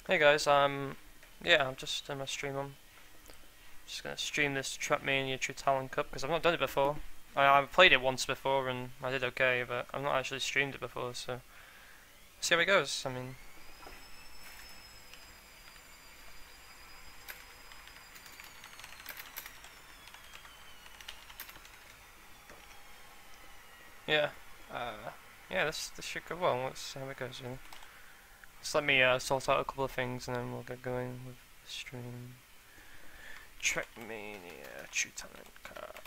Hey guys, yeah, I'm just in my stream. I'm just gonna stream this TrackMania True Talent Cup because I've not done it before. I've played it once before and I did okay, but I've not actually streamed it before, so see how it goes. I mean, yeah, uh, yeah, this should go well. Let's see how it goes. Really. Just let me sort out a couple of things and then we'll get going with the stream. TrackMania True Talent Cup.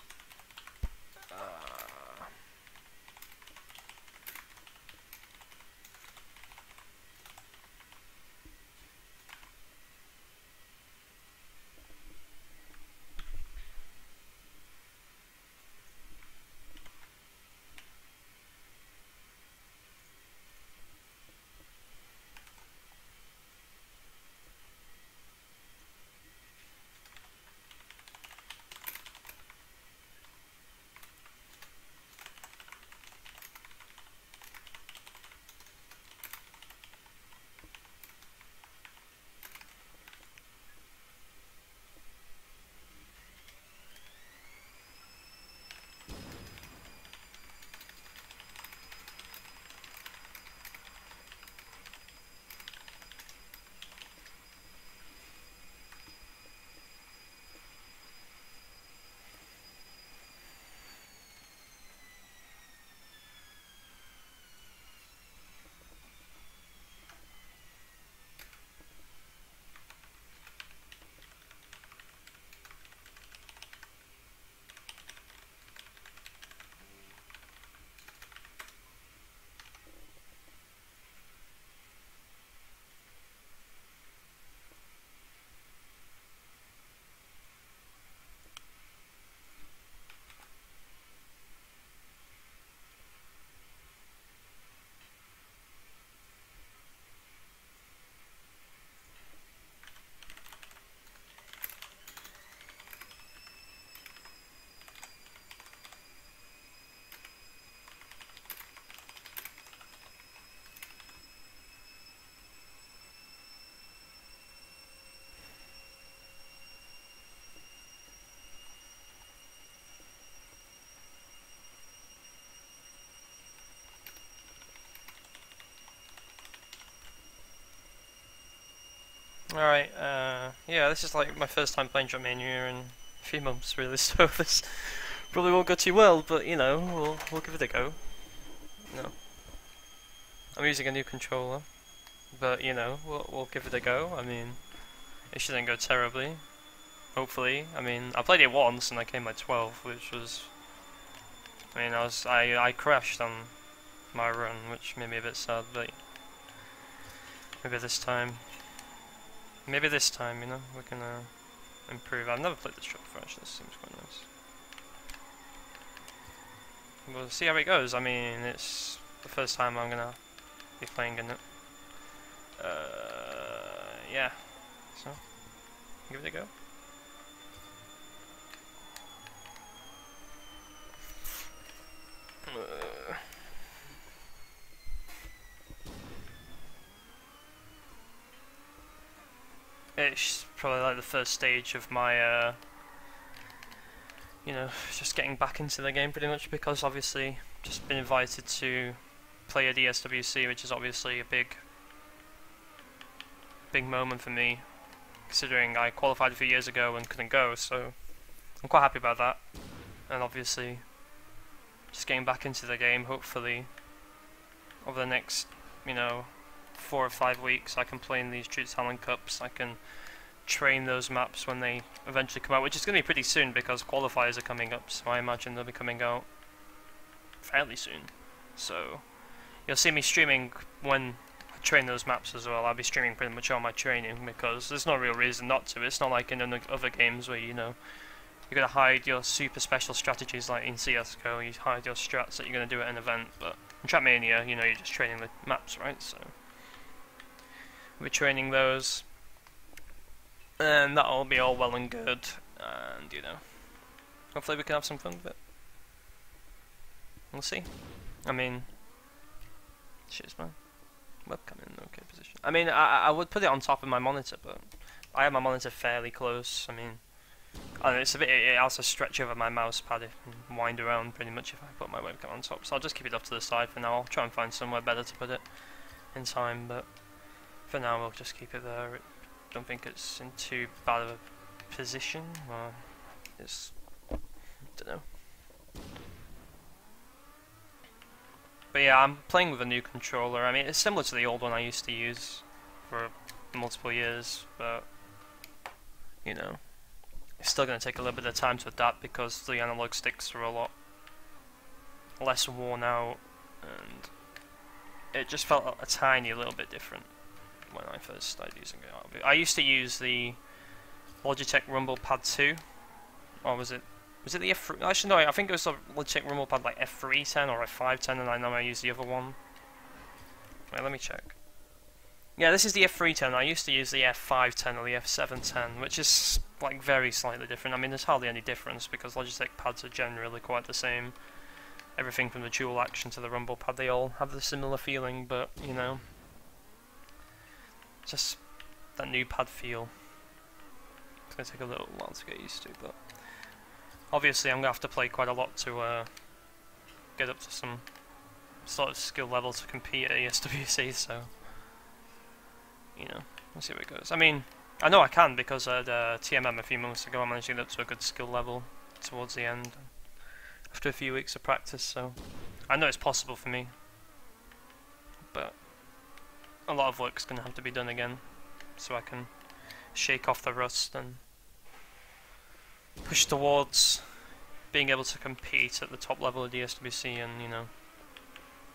Alright, yeah, this is like my first time playing TrackMania in a few months really, so this probably won't go too well, but you know, we'll give it a go. You know, I'm using a new controller, but you know, we'll give it a go. I mean, it shouldn't go terribly. Hopefully, I mean, I played it once and I came at 12, which was, I mean, I crashed on my run, which made me a bit sad, but maybe this time, you know, we can improve. I've never played this track before, actually. This seems quite nice. We'll see how it goes. I mean, it's the first time I'm gonna be playing in it. Yeah. So, give it a go. It's probably like the first stage of my, you know, just getting back into the game pretty much because obviously just been invited to play a DSWC, which is obviously a big moment for me, considering I qualified a few years ago and couldn't go, so I'm quite happy about that. And obviously, just getting back into the game, hopefully, over the next, you know, 4 or 5 weeks, I can play in these True Talent Cups. I can train those maps when they eventually come out, which is going to be pretty soon because qualifiers are coming up, so I imagine they'll be coming out fairly soon. So, you'll see me streaming when I train those maps as well. I'll be streaming pretty much all my training because there's no real reason not to. It's not like in other games where, you know, you're going to hide your super special strategies like in CSGO, you hide your strats that you're going to do at an event, but in TrackMania, you know, you're just training the maps, right? So, we'll be training those, and that'll be all well and good, and, you know, hopefully we can have some fun with it. We'll see. I mean, cheers, man. webcam in okay position. I mean, I would put it on top of my monitor, but I have my monitor fairly close. I mean, and it's a bit. It has to stretch over my mouse pad and wind around pretty much if I put my webcam on top. So I'll just keep it off to the side for now. I'll try and find somewhere better to put it in time, but for now we'll just keep it there. I don't think it's in too bad of a position. It's, I don't know. But yeah, I'm playing with a new controller. I mean, it's similar to the old one I used to use for multiple years, but you know, it's still going to take a little bit of time to adapt because the analog sticks are a lot less worn out, and it just felt a tiny little bit different when I first started using it. I used to use the Logitech Rumble Pad 2, or was it the F3? Actually, no, I think it was the Logitech Rumble Pad like F310 or F510, and I know I use the other one. Wait, let me check. Yeah, this is the F310. I used to use the F510 or the F710, which is like very slightly different. I mean, there's hardly any difference because Logitech pads are generally quite the same. Everything from the dual action to the Rumble Pad, they all have the similar feeling, but you know, just that new pad feel. It's going to take a little while to get used to, but obviously I'm going to have to play quite a lot to get up to some sort of skill level to compete at ESWC, so you know, we'll see where it goes. I mean, I know I can because at TMM a few months ago I managed to get up to a good skill level towards the end after a few weeks of practice, so I know it's possible for me, but a lot of work's going to have to be done again so I can shake off the rust and push towards being able to compete at the top level of DSWC and, you know,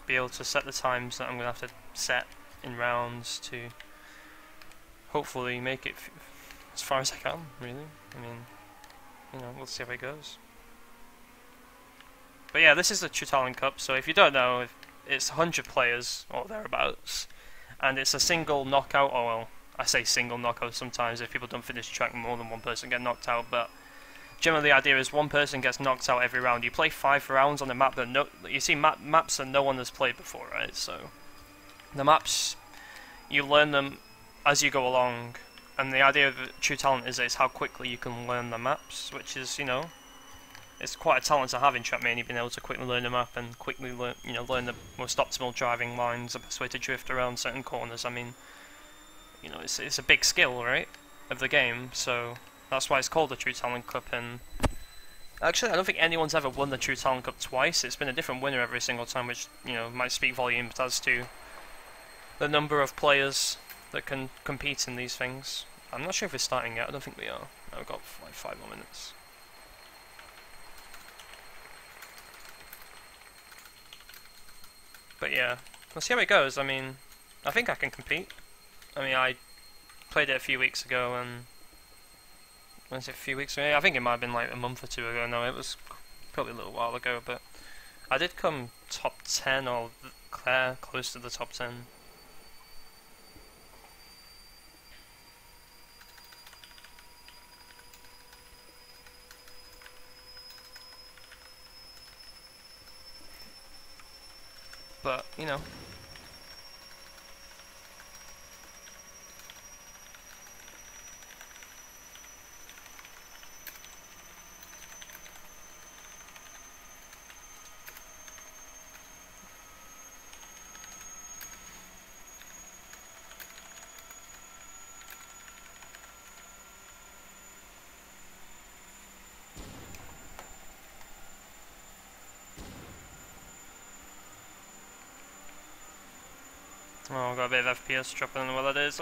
be able to set the times that I'm going to have to set in rounds to hopefully make it as far as I can, really. I mean, you know, we'll see how it goes. But yeah, this is the True Talent Cup, so if you don't know, it's 100 players, or thereabouts, and it's a single knockout, or well, I say single knockout sometimes if people don't finish track, more than one person get knocked out, but generally the idea is one person gets knocked out every round. You play 5 rounds on a map that you see maps that no one has played before, right? So the maps, you learn them as you go along, and the idea of True Talent is how quickly you can learn the maps, which is, you know, it's quite a talent to have in TrackMania, being able to quickly learn a map and quickly learn the most optimal driving lines, the best way to drift around certain corners. I mean, you know, it's a big skill, right, of the game, so that's why it's called the True Talent Cup. And actually, I don't think anyone's ever won the True Talent Cup twice. It's been a different winner every single time, which, you know, might speak volumes as to the number of players that can compete in these things. I'm not sure if we're starting yet. I don't think we are. No, we've got like 5 more minutes. But yeah, we'll see how it goes. I mean, I think I can compete. I mean, I played it a few weeks ago, and was it a few weeks ago? I think it might have been like a month or 2 ago. No, it was probably a little while ago, but I did come top 10 or close to the top 10. But, you know, oh, I've got a bit of FPS dropping on what that is.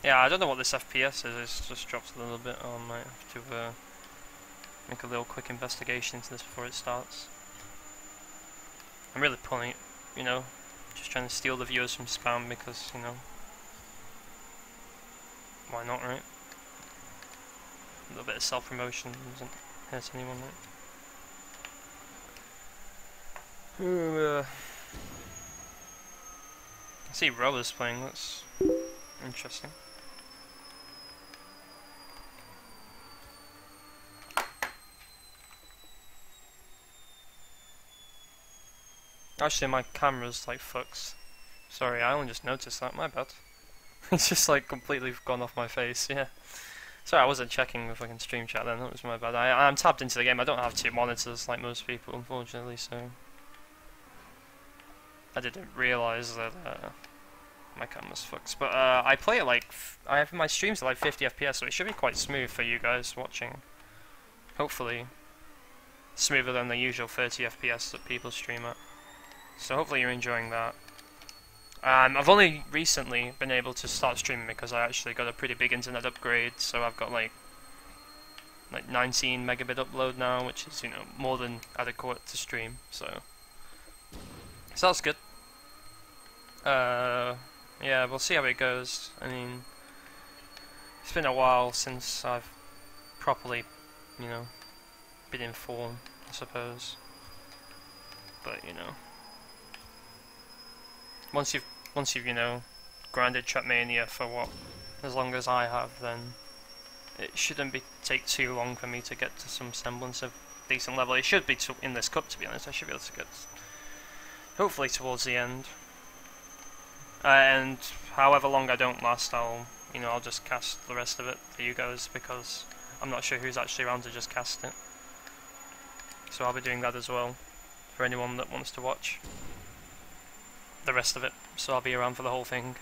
Yeah, I don't know what this FPS is, it just drops a little bit. I might have to make a little quick investigation into this before it starts. I'm really pulling it, you know, just trying to steal the viewers from spam because, you know, why not, right? A little bit of self-promotion doesn't hurt anyone, right? Ooh, I see Rollers playing, that's interesting. Actually, my camera's like fucked. Sorry, I only just noticed that, my bad. It's just like completely gone off my face, yeah. Sorry, I wasn't checking the fucking stream chat then, that was my bad. I'm tabbed into the game, I don't have 2 monitors like most people, unfortunately, so... I didn't realise that my camera's fucked. But I play it like... I have my streams at like 50 FPS, so it should be quite smooth for you guys watching. Hopefully. Smoother than the usual 30 FPS that people stream at. So hopefully you're enjoying that. I've only recently been able to start streaming because I actually got a pretty big internet upgrade, so I've got like 19 megabit upload now, which is, you know, more than adequate to stream, so that's good. Yeah, we'll see how it goes. I mean, it's been a while since I've properly, you know, been in form, I suppose. But, you know, once you've, you know, grinded TrackMania for what, as long as I have, then it shouldn't take too long for me to get to some semblance of decent level. It should be in this cup, to be honest. I should be able to get, hopefully, towards the end. And however long I don't last, I'll just cast the rest of it for you guys, because I'm not sure who's actually around to just cast it. So I'll be doing that as well, for anyone that wants to watch the rest of it. So I'll be around for the whole thing.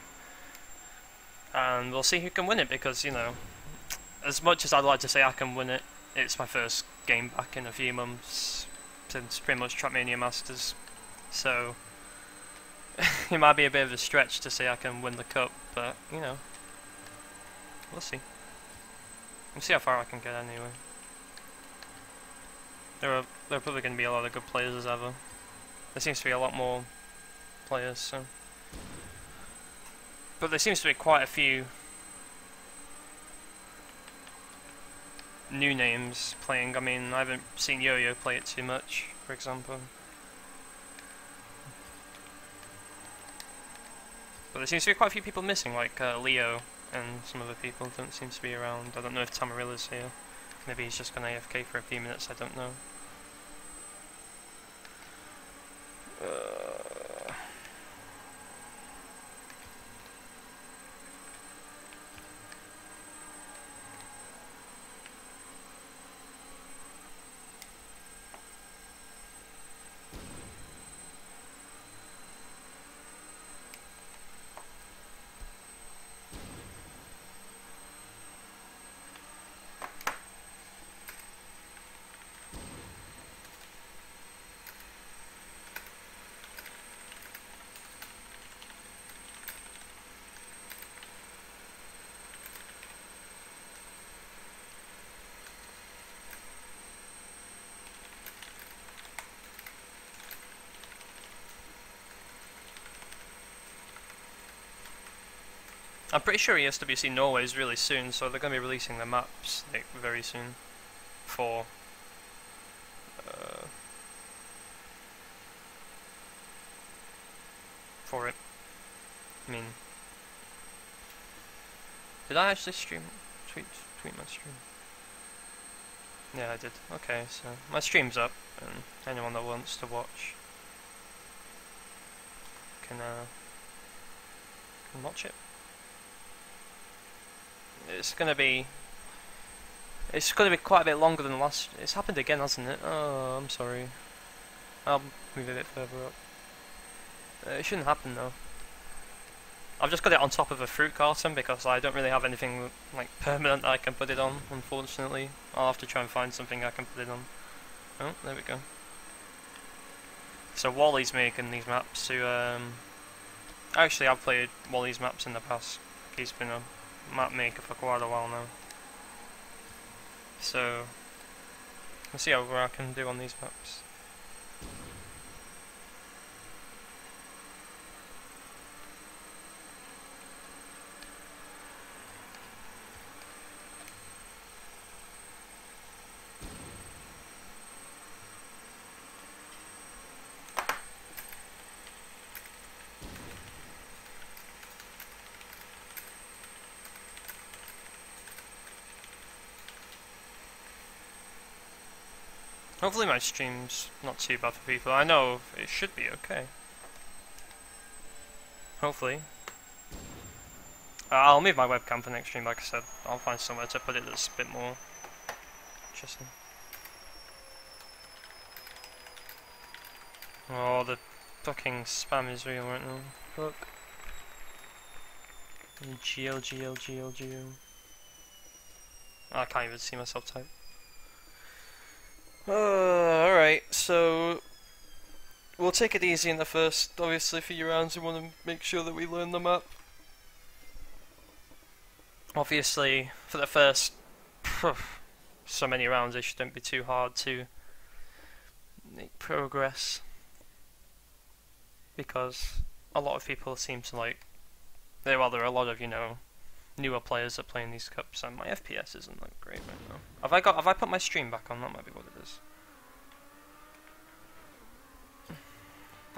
And we'll see who can win it, because, you know, as much as I'd like to say I can win it, it's my first game back in a few months, since pretty much TrackMania Masters. So it might be a bit of a stretch to say I can win the cup, but, you know, we'll see. We'll see how far I can get anyway. There are probably going to be a lot of good players as ever. There seems to be a lot more players, so. But there seems to be quite a few new names playing. I mean, I haven't seen Yo-Yo play it too much, for example. But there seems to be quite a few people missing, like Leo and some other people don't seem to be around. I don't know if Tamarilla's here. Maybe he's just gonna AFK for a few minutes, I don't know. I'm pretty sure ESWC Norway is really soon, so they're going to be releasing the maps like very soon for it. I mean, did I actually tweet my stream? Yeah, I did. Okay, so my stream's up, and anyone that wants to watch can watch it. It's gonna be quite a bit longer than the last. It's happened again, hasn't it? Oh, I'm sorry. I'll move it a bit further up. It shouldn't happen though. I've just got it on top of a fruit carton because I don't really have anything like permanent that I can put it on, unfortunately. I'll have to try and find something I can put it on. Oh, there we go. So Wally's making these maps to actually I've played Wally's maps in the past. He's been a map maker for quite a while now. So let's see how I can do on these maps. Hopefully my stream's not too bad for people. I know it should be okay. Hopefully. I'll move my webcam for next stream, like I said. I'll find somewhere to put it that's a bit more interesting. Oh, the fucking spam is real right now. Fuck. GL. I can't even see myself type. Alright, so we'll take it easy in the first, obviously, few rounds. We want to make sure that we learn the map. Obviously, for the first so many rounds, it shouldn't be too hard to make progress, because a lot of people seem to like. There are a lot of, you know, newer players that are playing these cups, and my FPS isn't like great right now. Have I put my stream back on? That might be what it is.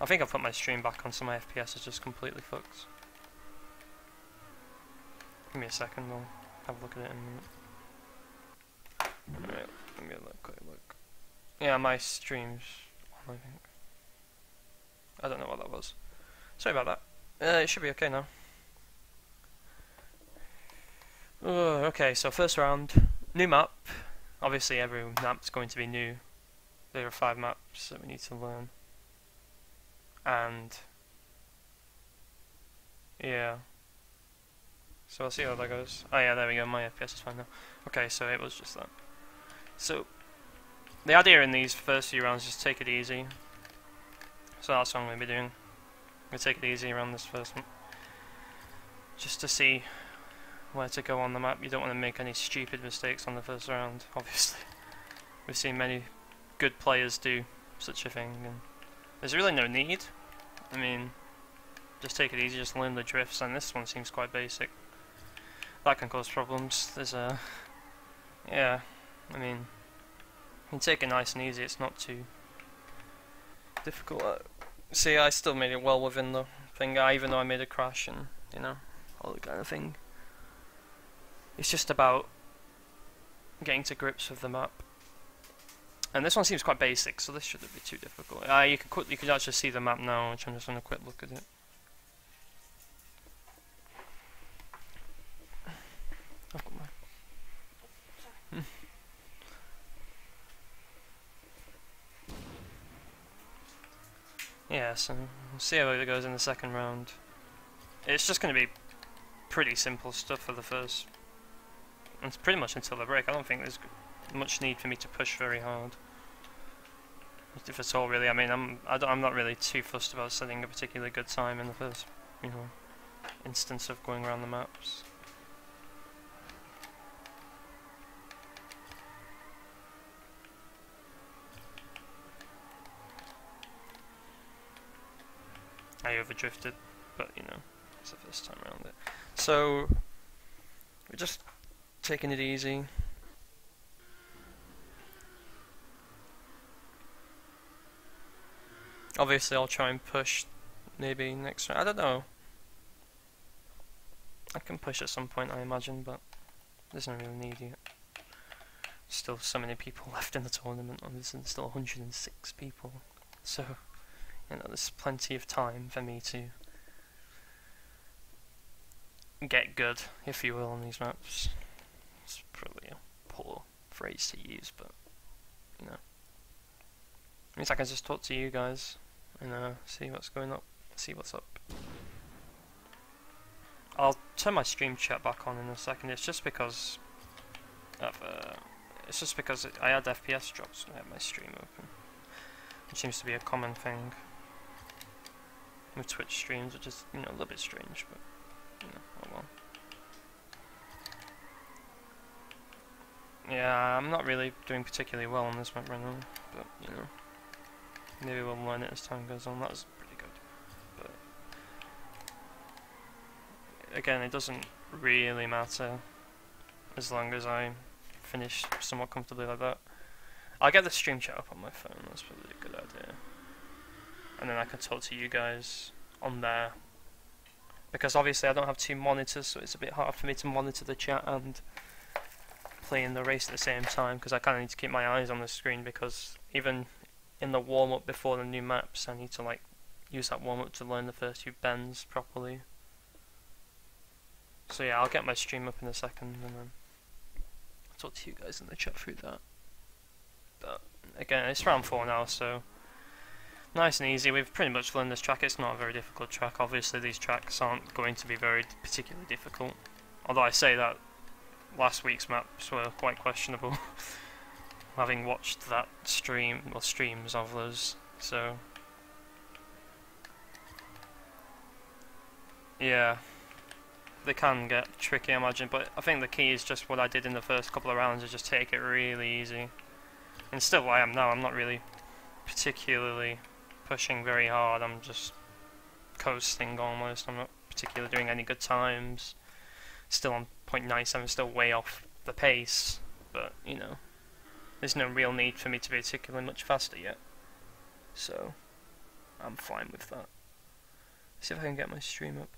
I think I've put my stream back on, so my FPS is just completely fucked. Give me a second, we'll have a look at it in a minute. Alright, let me have a quick look. Yeah, my stream's on, I think. I don't know what that was. Sorry about that. It should be okay now. Okay, so first round, new map. Obviously every map's going to be new. There are 5 maps that we need to learn. And yeah. So I'll see how that goes. Oh yeah, there we go, my FPS is fine now. Okay, so it was just that. So the idea in these first few rounds is just take it easy. So that's what I'm going to be doing. I'm going to take it easy around this first one. Just to see where to go on the map. You don't want to make any stupid mistakes on the first round, obviously. We've seen many good players do such a thing, and there's really no need. I mean, just take it easy, just learn the drifts, and this one seems quite basic. That can cause problems. There's a... yeah, I mean, you can take it nice and easy, it's not too difficult. See, I still made it well within the thing, even though I made a crash and, you know, all that kind of thing. It's just about getting to grips with the map. And this one seems quite basic, so this shouldn't be too difficult. You can actually see the map now, which I'm just going to quick look at it. I've got my... yeah, so we'll see how it goes in the second round. It's just going to be pretty simple stuff for the first. And it's pretty much until the break. I don't think there's much need for me to push very hard, if at all, really. I mean, I'm not really too fussed about setting a particularly good time in the first, you know, instance of going around the maps. I overdrifted, but you know, it's the first time around it. So we're just taking it easy. Obviously I'll try and push maybe next round. I don't know. I can push at some point, I imagine, but there's no real need yet. Still so many people left in the tournament, and there's still 106 people. So, you know, there's plenty of time for me to get good, if you will, on these maps. It's probably a poor phrase to use, but, you know. It means I can just talk to you guys and see what's going up, see what's up. I'll turn my stream chat back on in a second. It's just because of, I had FPS drops when I had my stream open. It seems to be a common thing with Twitch streams, which is, you know, a little bit strange, but, you know, oh well. Yeah, I'm not really doing particularly well on this map right now, but, you know, maybe we'll learn it as time goes on. That was pretty good, but again, it doesn't really matter as long as I finish somewhat comfortably like that. I'll get the stream chat up on my phone, that's probably a good idea. And then I can talk to you guys on there. Because obviously I don't have 2 monitors, so it's a bit hard for me to monitor the chat and play in the race at the same time, because I kind of need to keep my eyes on the screen, because even in the warm-up before the new maps, I need to like use that warm-up to learn the first few bends properly. So yeah, I'll get my stream up in a second and then I'll talk to you guys in the chat through that. But again, it's round 4 now, so nice and easy. We've pretty much learned this track. It's not a very difficult track. Obviously these tracks aren't going to be very particularly difficult. Although I say that last week's maps were quite questionable. Having watched that stream, or streams of those, so yeah, they can get tricky, I imagine, but I think the key is just what I did in the first couple of rounds, is just take it really easy. And still I am now, I'm not really particularly pushing very hard, I'm just coasting almost, I'm not particularly doing any good times. Still on 0.97, still way off the pace, but you know, there's no real need for me to be particularly much faster yet. So, I'm fine with that. See if I can get my stream up.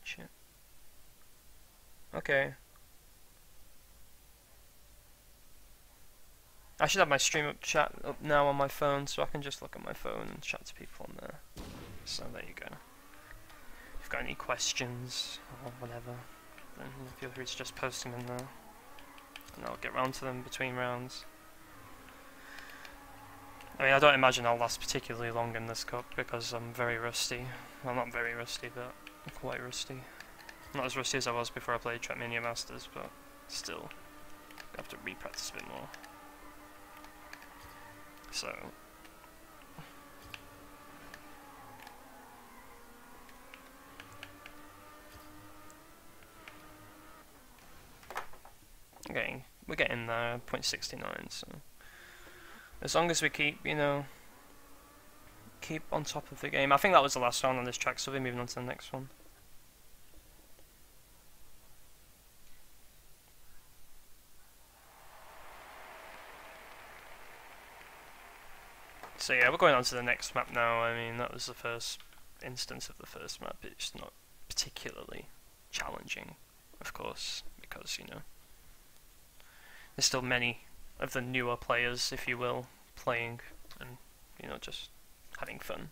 Shit. Okay. I should have my stream up chat up now on my phone, so I can just look at my phone and chat to people on there. So there you go. If you've got any questions or whatever, then feel free to just post them in there, and I'll get round to them between rounds. I mean, I don't imagine I'll last particularly long in this cup because I'm very rusty. Well, not very rusty, but I'm quite rusty. Not as rusty as I was before I played TrackMania Masters, but still, I have to re-practice a bit more. So, okay, we're getting there, 0.69, so as long as we keep, you know, keep on top of the game. I think that was the last round on this track, so we're moving on to the next one. So yeah, we're going on to the next map now. I mean, that was the first instance of the first map. It's not particularly challenging, of course, because, you know, there's still many of the newer players, if you will, playing and, you know, just having fun.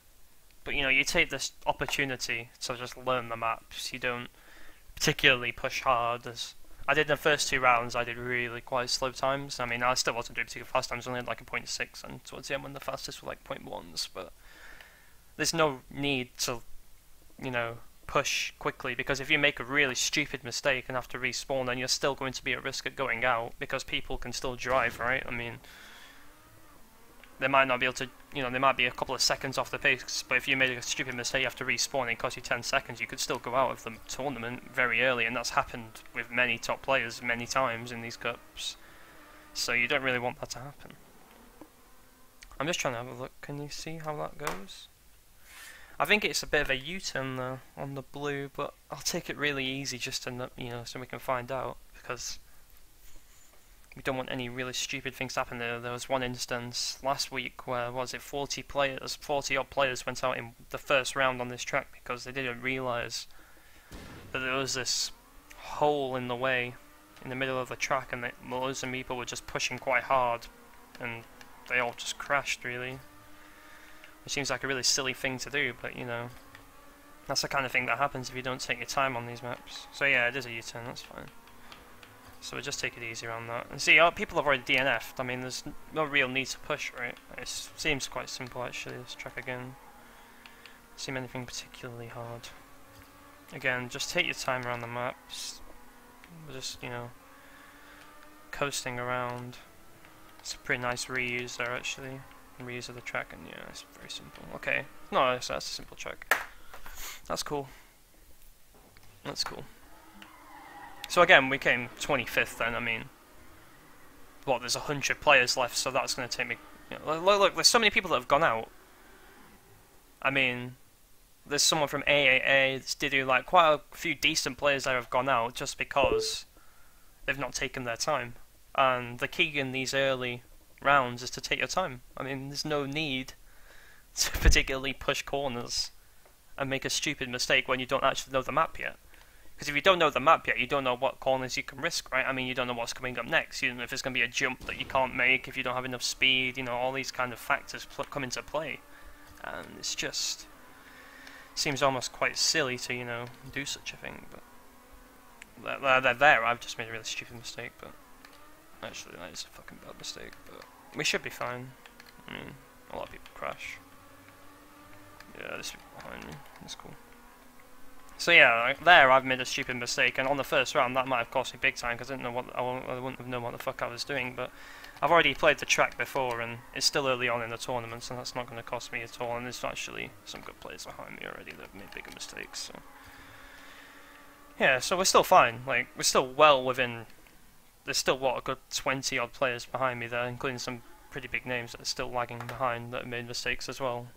But, you know, you take this opportunity to just learn the maps. You don't particularly push hard. As I did in the first 2 rounds, I did really quite slow times. I mean, I still wasn't doing particularly fast times, only had like a 0.6, and towards the end when the fastest were like 0.1s, but there's no need to, you know, push quickly, because if you make a really stupid mistake and have to respawn, then you're still going to be at risk of going out, because people can still drive, right? I mean, they might not be able to, you know, they might be a couple of seconds off the pace, but if you made a stupid mistake, you have to respawn, it costs you 10 seconds, you could still go out of the tournament very early, and that's happened with many top players many times in these cups. So you don't really want that to happen. I'm just trying to have a look, can you see how that goes? I think it's a bit of a U-turn though on the blue, but I'll take it really easy just to, you know, so we can find out, because we don't want any really stupid things to happen. There was one instance last week where, what was it, 40 odd players went out in the first round on this track because they didn't realise that there was this hole in the way in the middle of the track, and that loads of people were just pushing quite hard, and they all just crashed really. It seems like a really silly thing to do, but you know, that's the kind of thing that happens if you don't take your time on these maps. So yeah, it is a U-turn, that's fine. So we'll just take it easy around that. And see, people have already DNF'd. I mean, there's no real need to push, right? It seems quite simple actually, this track again. Doesn't seem anything particularly hard. Again, just take your time around the maps. We're just, you know, coasting around. It's a pretty nice reuse there actually. Reuse of the track, and yeah, it's very simple. Okay, no, that's a simple track. That's cool. That's cool. So again, we came 25th then. I mean, what? There's 100 players left, so that's going to take me. You know, look, there's so many people that have gone out. I mean, there's someone from AAA. There's Didu, like quite a few decent players that have gone out just because they've not taken their time. And the key in these early rounds is to take your time. I mean, there's no need to particularly push corners and make a stupid mistake when you don't actually know the map yet. Because if you don't know the map yet, you don't know what corners you can risk, right? I mean, you don't know what's coming up next. You don't know if there's going to be a jump that you can't make, if you don't have enough speed, you know, all these kind of factors come into play. And it's just... seems almost quite silly to, you know, do such a thing, but... they're there, I've just made a really stupid mistake, but... actually, that is a fucking bad mistake, but... we should be fine. I mean, a lot of people crash. Yeah, this people behind me, that's cool. So yeah, like, there I've made a stupid mistake, and on the first round that might have cost me big time, because I didn't know what, I wouldn't have known what the fuck I was doing, but... I've already played the track before, and it's still early on in the tournament, so that's not going to cost me at all, and there's actually some good players behind me already that have made bigger mistakes, so... yeah, so we're still fine, like, we're still well within... there's still, what, a good 20 odd players behind me there, including some pretty big names that are still lagging behind that have made mistakes as well.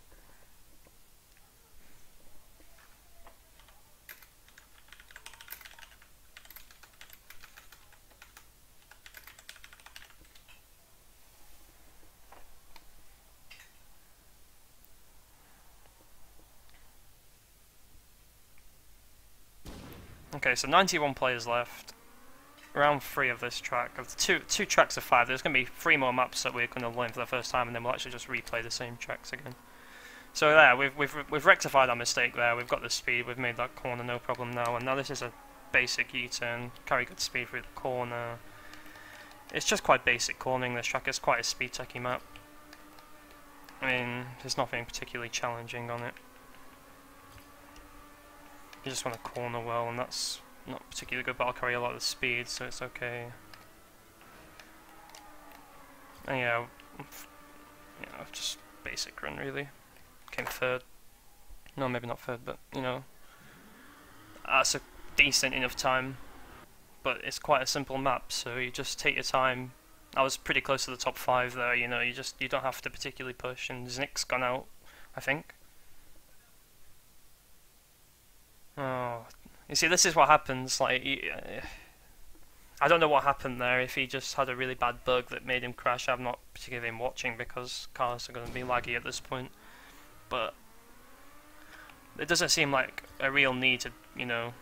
Okay, so 91 players left. Round 3 of this track. Of the two tracks of 5, there's going to be 3 more maps that we're going to learn for the first time, and then we'll actually just replay the same tracks again. So there, we've rectified our mistake there. We've got the speed. We've made that corner no problem now, and now this is a basic U-turn. Carry good speed through the corner. It's just quite basic cornering. This track is quite a speed techie map. I mean, there's nothing particularly challenging on it. You just want to corner well, and that's not particularly good, but I'll carry a lot of speed, so it's okay. And yeah, just basic run really. Came third. No, maybe not third, but you know, that's a decent enough time. But it's quite a simple map, so you just take your time. I was pretty close to the top 5 there. You know, you don't have to particularly push. And Znick's gone out, I think. Oh, you see, this is what happens. Like, I don't know what happened there. If he just had a really bad bug that made him crash, I'm not particularly been watching because cars are going to be laggy at this point. But it doesn't seem like a real need to, you know,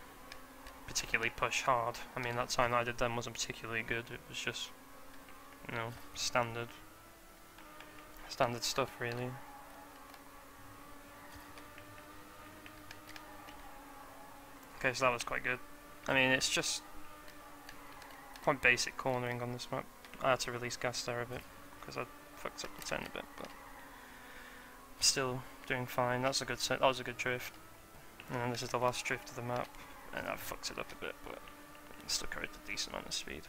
particularly push hard. I mean, that time I did then wasn't particularly good. It was just, you know, standard stuff really. Okay, so that was quite good. I mean, it's just quite basic cornering on this map. I had to release gas there a bit because I fucked up the turn a bit, but still doing fine. That was a good drift. And then this is the last drift of the map, and I fucked it up a bit, but still carried a decent amount of speed.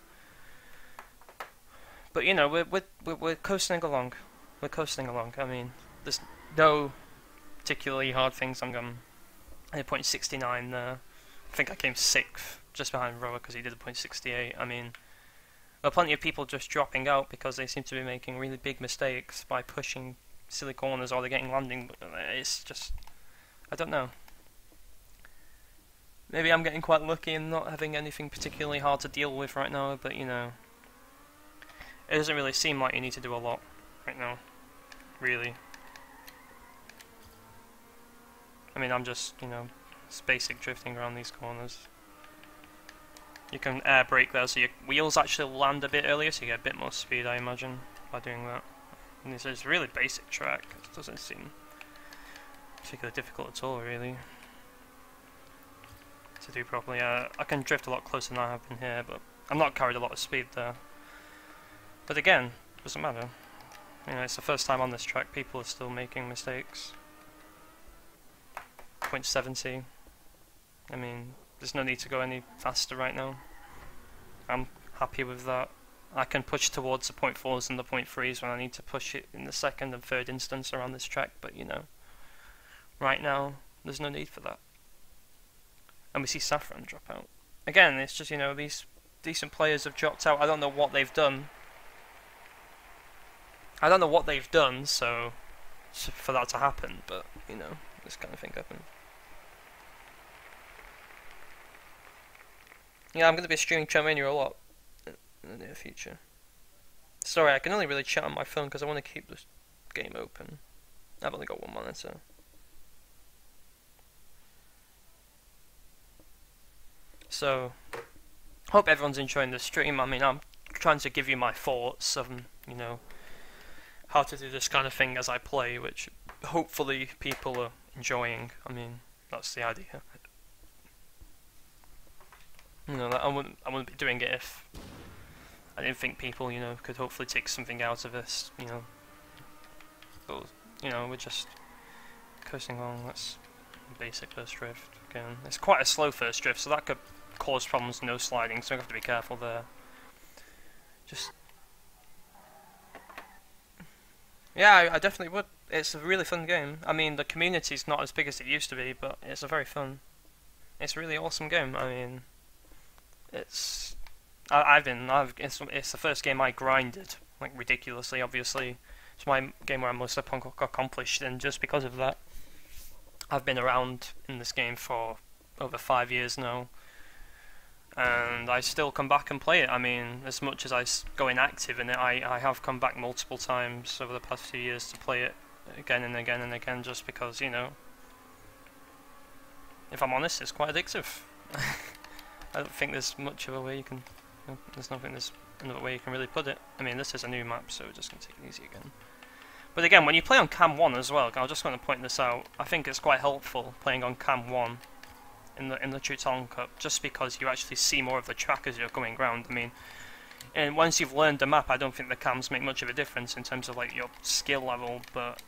But you know, we're coasting along. We're coasting along. I mean, there's no particularly hard things. I'm going at 0.69 there. I think I came 6th, just behind Roa because he did a 0.68. I mean, there are plenty of people just dropping out because they seem to be making really big mistakes by pushing silly corners or they're getting landing. It's just, I don't know. Maybe I'm getting quite lucky and not having anything particularly hard to deal with right now, but you know, it doesn't really seem like you need to do a lot right now, really. I mean, I'm just, you know, it's basic drifting around these corners. You can air brake there, so your wheels actually land a bit earlier, so you get a bit more speed, I imagine, by doing that. And this is a really basic track. It doesn't seem particularly difficult at all, really, to do properly. I can drift a lot closer than I have been here, but I'm not carried a lot of speed there. But again, doesn't matter. You know, it's the first time on this track. People are still making mistakes. 0.70. I mean, there's no need to go any faster right now. I'm happy with that. I can push towards the 0.4s and the 0.3s when I need to push it in the second and third instance around this track, but you know, right now, there's no need for that. And we see Saffron drop out. Again, it's just, you know, these decent players have dropped out. I don't know what they've done. I don't know what they've done, so for that to happen, but, you know, this kind of thing happened. Yeah, I'm going to be streaming TrackMania a lot in the near future. Sorry, I can only really chat on my phone because I want to keep this game open. I've only got one monitor. So, hope everyone's enjoying the stream. I mean, I'm trying to give you my thoughts of, you know, how to do this kind of thing as I play, which hopefully people are enjoying. I mean, that's the idea. You know, I wouldn't be doing it if I didn't think people, you know, could hopefully take something out of this, you know. But, you know, we're just coasting along. That's basic first drift. Again, it's quite a slow first drift, so that could cause problems, no sliding, so we have to be careful there. Just... yeah, I definitely would. It's a really fun game. I mean, the community's not as big as it used to be, but it's a very fun... it's a really awesome game. I mean... it's the first game I grinded like ridiculously. Obviously, it's my game where I'm most accomplished, and just because of that, I've been around in this game for over 5 years now, and I still come back and play it. I mean, as much as I go inactive in it, I have come back multiple times over the past few years to play it again and again and again, just because, you know, if I'm honest, it's quite addictive. I don't think there's much of a way you can... there's another way you can really put it. I mean, this is a new map, so we're just going to take it easy again. But again, when you play on Cam 1 as well, I'm just going to point this out, I think it's quite helpful playing on Cam 1 in the True Talent Cup, just because you actually see more of the track as you're going around. I mean, and once you've learned the map, I don't think the cams make much of a difference in terms of like your skill level, but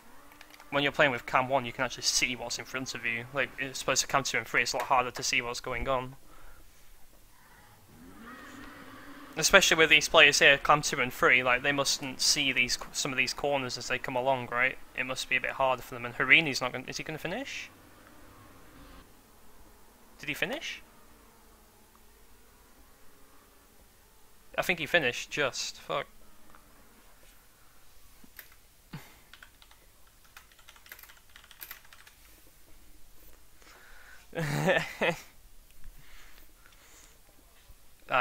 when you're playing with Cam 1, you can actually see what's in front of you. Like, as opposed to Cam 2 and 3, it's a lot harder to see what's going on. Especially with these players here, Cam 2 and 3, like, they mustn't see some of these corners as they come along, right? It must be a bit harder for them, and Harini's not going to... is he going to finish? Did he finish? I think he finished, just. Fuck.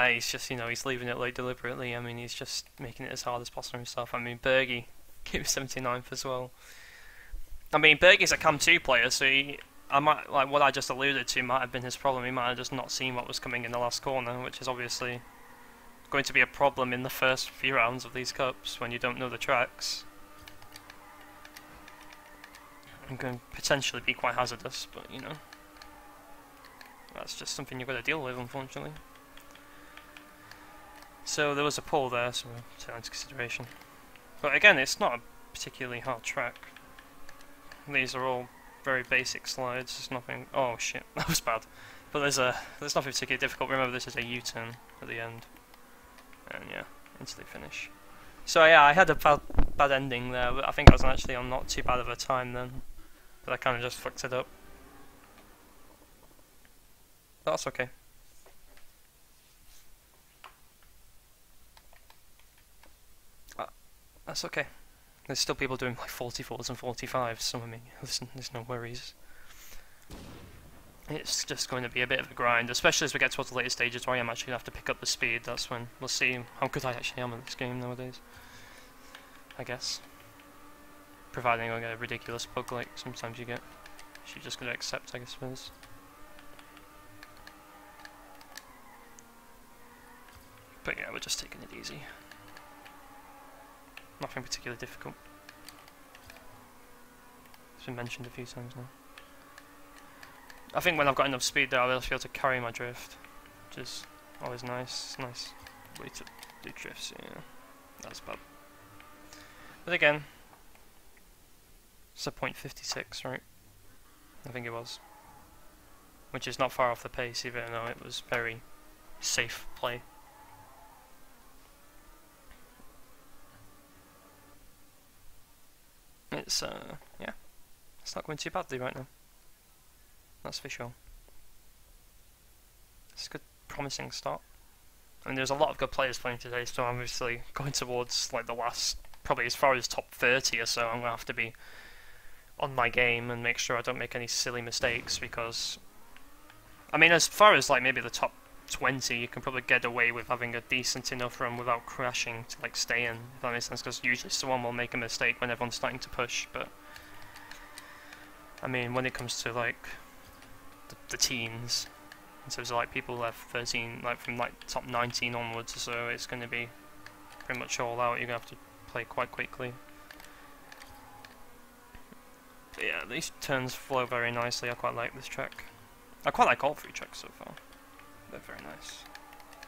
He's just, you know, he's leaving it late deliberately. I mean, he's just making it as hard as possible himself. I mean, Bergie keeps 79th as well. I mean, Bergie's a Cam 2 player, so I might, like, what I just alluded to might have been his problem. He might have just not seen what was coming in the last corner, which is obviously going to be a problem in the first few rounds of these cups when you don't know the tracks. It can potentially be quite hazardous, but, you know, that's just something you've got to deal with, unfortunately. So there was a pull there, so we'll take that into consideration. But again, it's not a particularly hard track. These are all very basic slides. There's nothing... oh shit, that was bad. But there's nothing particularly difficult. Remember, this is a U-turn at the end. And yeah, into the finish. So yeah, I had a bad ending there, but I think I was actually on not too bad of a time then. But I kind of just fucked it up. But that's okay. That's okay. There's still people doing like 44s and 45s, so I mean, listen, there's no worries. It's just going to be a bit of a grind, especially as we get towards the later stages where I am actually going to have to pick up the speed. That's when we'll see how good I actually am at this game nowadays, I guess. Providing I get a ridiculous bug like sometimes you get. You're just going to accept, I suppose. But yeah, we're just taking it easy. Nothing particularly difficult. It's been mentioned a few times now. I think when I've got enough speed there, I'll be able to carry my drift, which is always nice. It's a nice way to do drifts, yeah. That's bad. But again, it's a .56, right? I think it was. Which is not far off the pace, even though it was very safe play. It's, yeah, it's not going too badly right now. That's for sure. It's a good, promising start. I mean, there's a lot of good players playing today, so I'm obviously going towards, like, the last, probably as far as top 30 or so. I'm going to have to be on my game and make sure I don't make any silly mistakes, because, I mean, as far as, like, maybe the top 20, you can probably get away with having a decent enough run without crashing to, like, stay in, if that makes sense, because usually someone will make a mistake when everyone's starting to push. But I mean, when it comes to, like, the teens, in terms of like people left 13, like from like top 19 onwards, so it's going to be pretty much all out. You're going to have to play quite quickly. But yeah, these turns flow very nicely. I quite like this track. I quite like all three tracks so far. They're very nice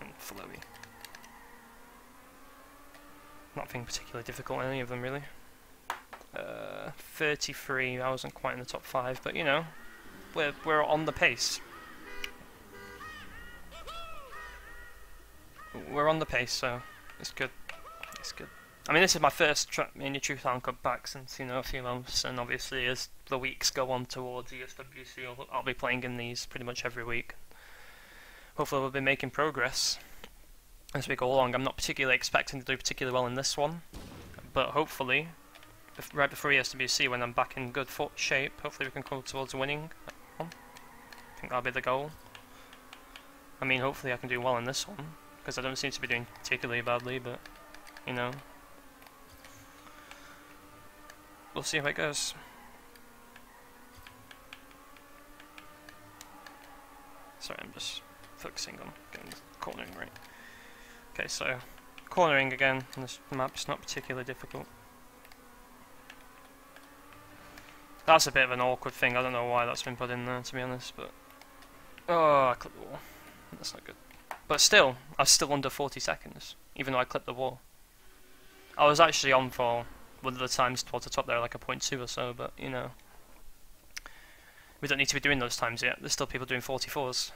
and flowy. Nothing particularly difficult in any of them really. 33, I wasn't quite in the top 5, but you know, we're on the pace. We're on the pace, so it's good. It's good. I mean, this is my first TrackMania Truth Cup back since, you know, a few months, and obviously as the weeks go on towards ESWC, I'll be playing in these pretty much every week. Hopefully we'll be making progress as we go along. I'm not particularly expecting to do particularly well in this one, but hopefully, right before ESWC, when I'm back in good shape, hopefully we can go towards winning. I think that'll be the goal. I mean, hopefully I can do well in this one, because I don't seem to be doing particularly badly, but, you know, we'll see how it goes. Sorry, I'm just focusing on getting the cornering right. Okay, so cornering again on this map's not particularly difficult. That's a bit of an awkward thing. I don't know why that's been put in there, to be honest, but oh, I clipped the wall. That's not good. But still, I was still under 40 seconds, even though I clipped the wall. I was actually on for one of the times towards the top there, like a 0.2 or so, but you know, we don't need to be doing those times yet. There's still people doing 44s.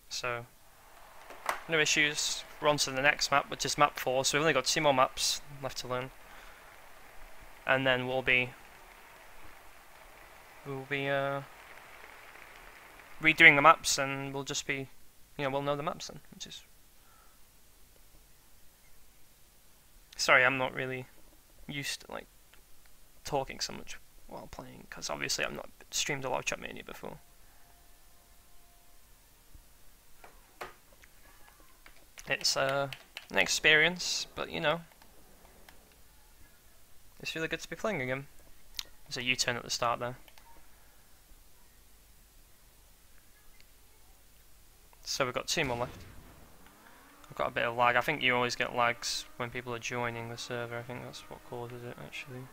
So, no issues. We're on to the next map, which is map 4, so we've only got 2 more maps left to learn. And then we'll be redoing the maps, and we'll just be, you know, we'll know the maps then, which is... Sorry, I'm not really used to, like, talking so much while playing, because obviously I've not streamed a lot of TrackMania before. It's an experience, but you know, it's really good to be playing again. There's a U-turn at the start there. So we've got 2 more left. I've got a bit of lag. I think you always get lags when people are joining the server. I think that's what causes it, actually.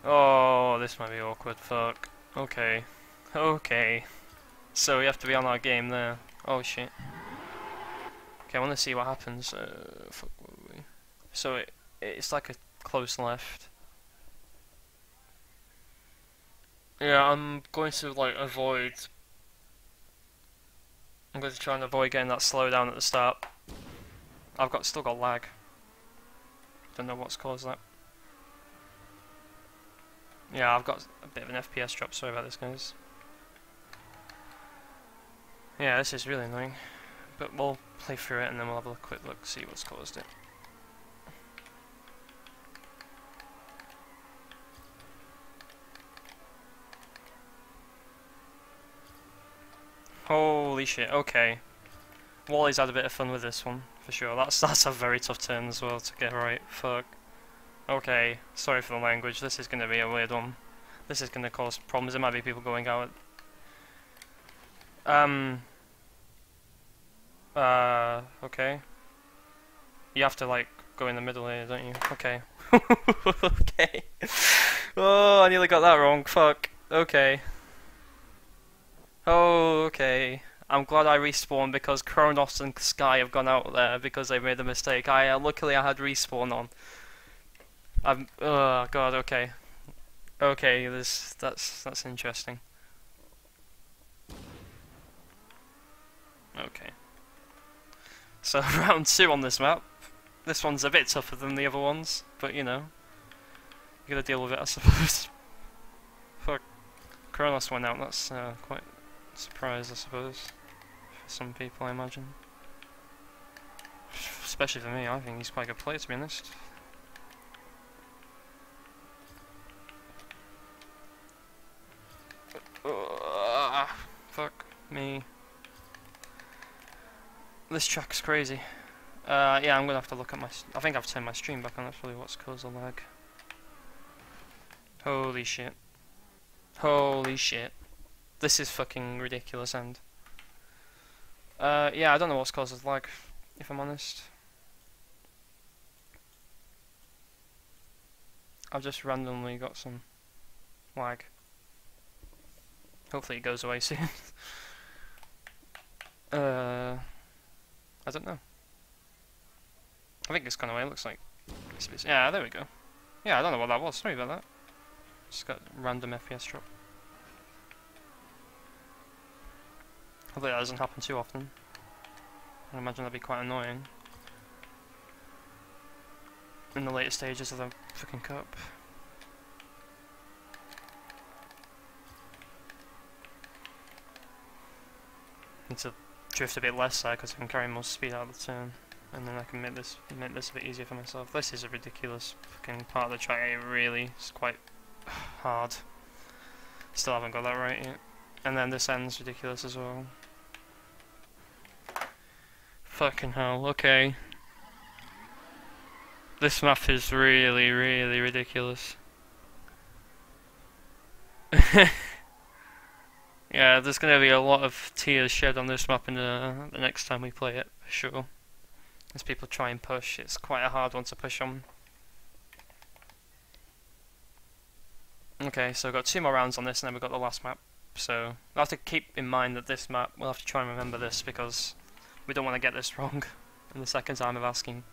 Oh, this might be awkward. Fuck. Okay. Okay. So we have to be on our game there. Oh shit. Okay, I want to see what happens. Fuck, what were we? So it's like a close left. Yeah, I'm going to like avoid. I'm going to try and avoid getting that slowdown at the start. Still got lag. Don't know what's caused that. Yeah, I've got a bit of an FPS drop. Sorry about this, guys. Yeah, this is really annoying. But we'll play through it and then we'll have a quick look, see what's caused it. Holy shit, okay. Wally's had a bit of fun with this one, for sure. That's a very tough turn as well to get right. Fuck. Okay, sorry for the language, this is going to be a weird one. This is going to cause problems, there might be people going out. Okay. You have to like go in the middle here, don't you? Okay. Okay. Oh, I nearly got that wrong, fuck. Okay. Oh, okay. I'm glad I respawned because Kronos and Sky have gone out there because they made a mistake. Luckily I had respawn on. Oh god, okay. Okay, that's interesting. Okay. So round 2 on this map. This one's a bit tougher than the other ones, but you know, you gotta deal with it, I suppose. Fuck, Kronos went out. That's quite a surprise, I suppose, for some people, I imagine. Especially for me, I think he's quite a good player, to be honest. Fuck me. This track's crazy. Yeah, I'm gonna have to look at my. I think I've turned my stream back on. That's probably what's caused the lag. Holy shit. Holy shit. This is fucking ridiculous, and yeah, I don't know what's caused the lag, if I'm honest. I've just randomly got some lag. Hopefully it goes away soon. I don't know. I think it's gone away. It looks like yeah, there we go. Yeah, I don't know what that was. Sorry about that. Just got random FPS drop. Hopefully that doesn't happen too often. I imagine that'd be quite annoying in the later stages of the fucking cup. Need to drift a bit less there because I can carry more speed out of the turn, and then I can make this a bit easier for myself. This is a ridiculous fucking part of the track. It really is quite hard. Still haven't got that right yet. And then this end's ridiculous as well. Fucking hell, okay. This map is really, really ridiculous. Yeah, there's going to be a lot of tears shed on this map in the next time we play it, for sure. As people try and push, it's quite a hard one to push on. Okay, so we've got 2 more rounds on this and then we've got the last map. So, we'll have to keep in mind that this map, we'll have to try and remember this because we don't want to get this wrong in the second time of asking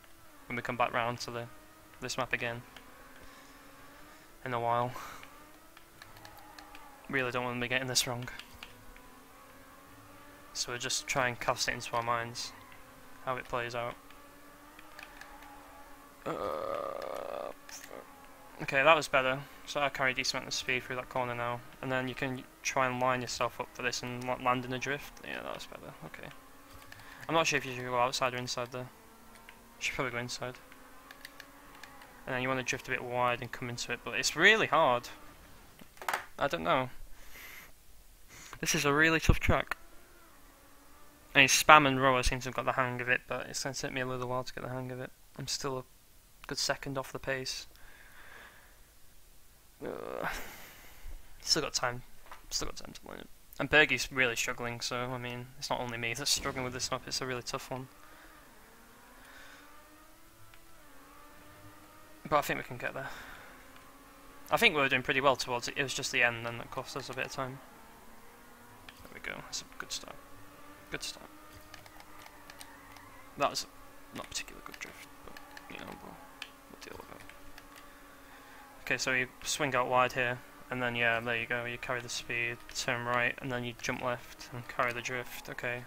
when we come back round to this map again in a while. Really don't want to be getting this wrong. So we'll just try and cast it into our minds how it plays out. Okay, that was better. So I carry a decent amount of speed through that corner now. And then you can try and line yourself up for this and land in a drift. Yeah, that was better. Okay. I'm not sure if you should go outside or inside there. You should probably go inside. And then you want to drift a bit wide and come into it, but it's really hard. I don't know. This is a really tough track. And Spam and Rower seem to have got the hang of it, but it's going to take me a little while to get the hang of it. I'm still a good second off the pace. Still got time. Still got time to learn it. And Bergie's really struggling, so I mean, it's not only me that's struggling with this map, it's a really tough one. But I think we can get there. I think we were doing pretty well towards it. It was just the end then that cost us a bit of time. There we go. That's a good start. Good start. That was not particularly good drift, but you know, we'll deal with it. Okay, so you swing out wide here, and then yeah, there you go. You carry the speed, turn right, and then you jump left and carry the drift. Okay,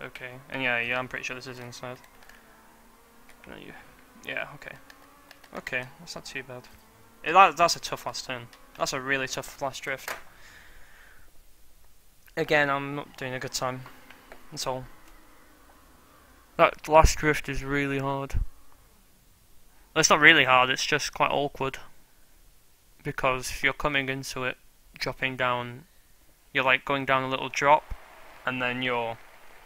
okay, and yeah, I'm pretty sure this is inside. And then yeah, okay, okay, that's not too bad. That's a tough last turn. That's a really tough last drift. Again, I'm not doing a good time. That's all. That last drift is really hard. Well, it's not really hard, it's just quite awkward. Because you're coming into it, dropping down. You're like going down a little drop, and then you're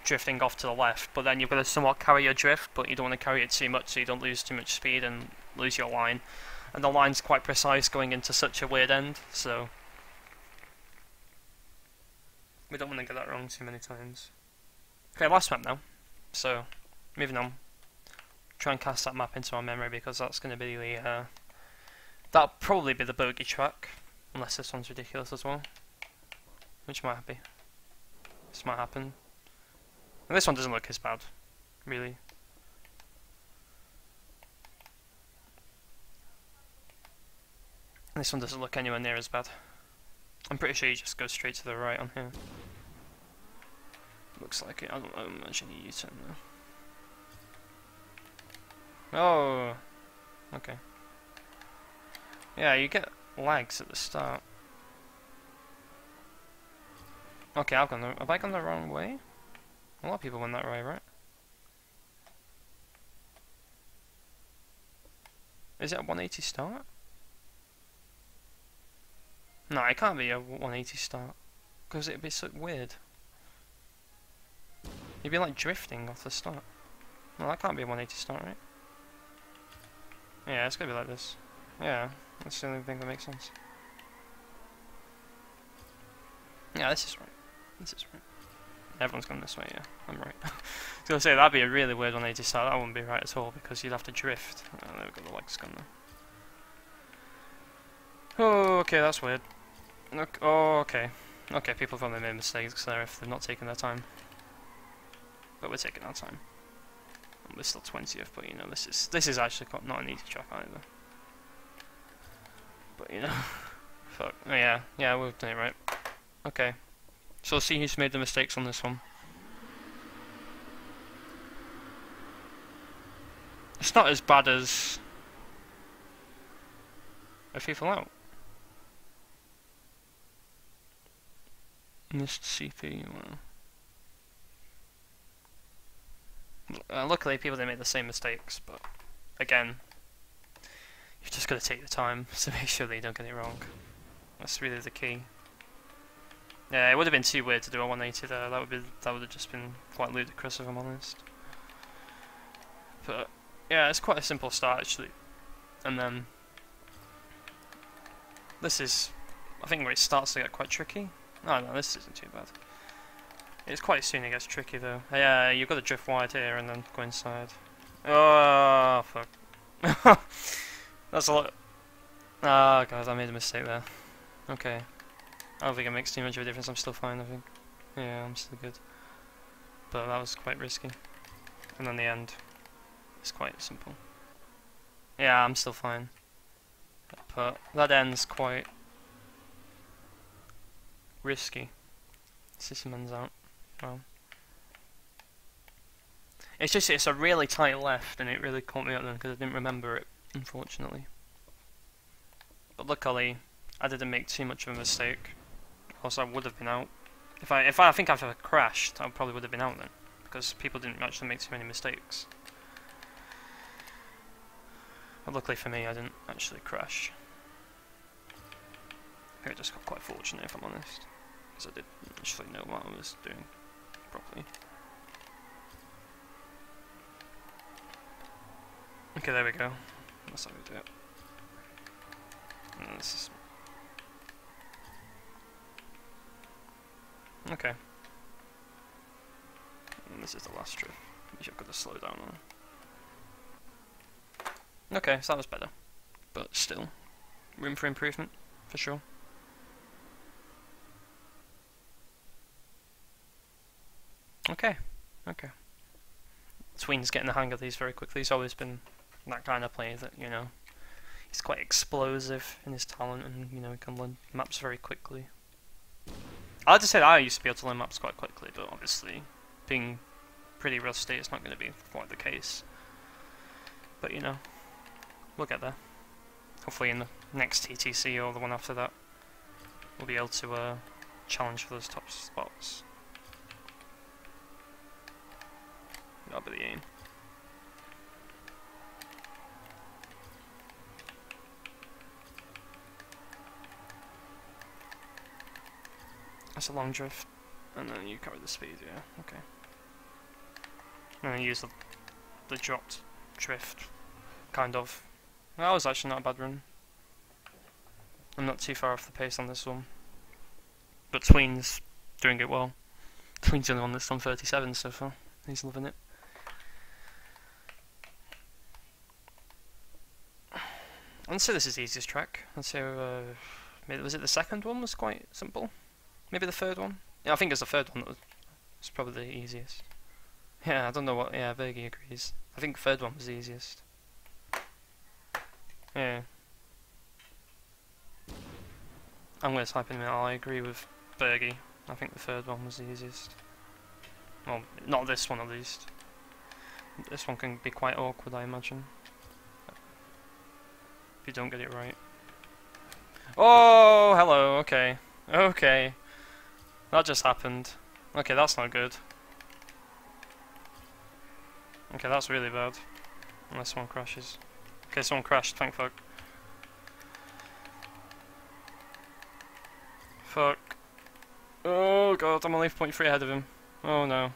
drifting off to the left. But then you've got to somewhat carry your drift, but you don't want to carry it too much so you don't lose too much speed and lose your line. And the line's quite precise going into such a weird end, so we don't want to get that wrong too many times. Okay, last map now. So, moving on. Try and cast that map into our memory because that's going to be the that'll probably be the bogey track, unless this one's ridiculous as well, which might be. This might happen. And this one doesn't look as bad, really. This one doesn't look anywhere near as bad. I'm pretty sure you just go straight to the right on here. Looks like it. I don't know much any U-turn though. Oh, okay. Yeah, you get lags at the start. Okay, have I gone the wrong way? A lot of people went that way, right? Is it a 180 start? No, it can't be a 180 start, because it'd be so weird. You'd be like drifting off the start. No, that can't be a 180 start, right? Yeah, it's gonna be like this. Yeah, that's the only thing that makes sense. Yeah, this is right. This is right. Everyone's gone this way, yeah. I'm right. I was going to say, that'd be a really weird one they decide. That wouldn't be right at all, because you'd have to drift. Oh, there we go, the leg's gone now. Oh, okay, that's weird. Look, oh, okay. Okay, people have probably made mistakes there if they've not taken their time. But we're taking our time. And we're still 20th, but you know, this is actually not an easy track either. But you know, fuck. Oh, yeah, we've done it right. Okay. So we'll see who's made the mistakes on this one. It's not as bad as... Are people out? Missed CP, well. Luckily people didn't make the same mistakes, but again, you've just got to take the time to make sure that you don't get it wrong. That's really the key. Yeah, it would have been too weird to do a 180 there. That would have just been quite ludicrous if I'm honest. But yeah, it's quite a simple start actually. And then this is, I think, where it starts to get quite tricky. Oh no, this isn't too bad. It's quite soon it gets tricky though. Yeah, you've got to drift wide here and then go inside. Oh fuck. That's a lot. Ah, guys, I made a mistake there. Okay. I don't think it makes too much of a difference. I'm still fine, I think. Yeah, I'm still good. But that was quite risky. And then the end is quite simple. Yeah, I'm still fine. But that end's quite risky. System out. Well, it's a really tight left, and it really caught me up then because I didn't remember it, unfortunately. But luckily, I didn't make too much of a mistake, else I would have been out. If I think I've crashed, I probably would have been out then, because people didn't actually make too many mistakes. But luckily for me, I didn't actually crash. I just got quite fortunate, if I'm honest, because I didn't actually know what I was doing properly. Okay, there we go. That's how we do it. And this is... Okay. And this is the last drift, which I've got to slow down on. Okay, so that was better. But still, room for improvement, for sure. Okay, okay. Tween's getting the hang of these very quickly. He's always been that kind of player that, you know, he's quite explosive in his talent and, you know, he can learn maps very quickly. I like to say that I used to be able to learn maps quite quickly, but obviously, being pretty rusty, it's not going to be quite the case. But, you know, we'll get there. Hopefully in the next TTC or the one after that, we'll be able to challenge for those top spots. That'll be the aim. That's a long drift, and then you carry the speed, yeah, okay. And then use the dropped drift, kind of. That was actually not a bad run. I'm not too far off the pace on this one. But Tween's doing it well. Tween's the only one that's done 37 so far. He's loving it. I'd say this is the easiest track. I'd say, maybe, was it the second one was quite simple? Maybe the third one? Yeah, I think it's the third one that was probably the easiest. Yeah, I don't know what, yeah, Bergie agrees. I think the third one was the easiest. Yeah. I'm going to type in a minute, I agree with Bergie. I think the third one was the easiest. Well, not this one at least. This one can be quite awkward, I imagine. If you don't get it right. Oh, hello, okay. Okay. That just happened. Okay, that's not good. Okay, that's really bad. Unless someone crashes. Okay, someone crashed, thank fuck. Fuck. Oh god, I'm only 0.3 ahead of him. Oh no.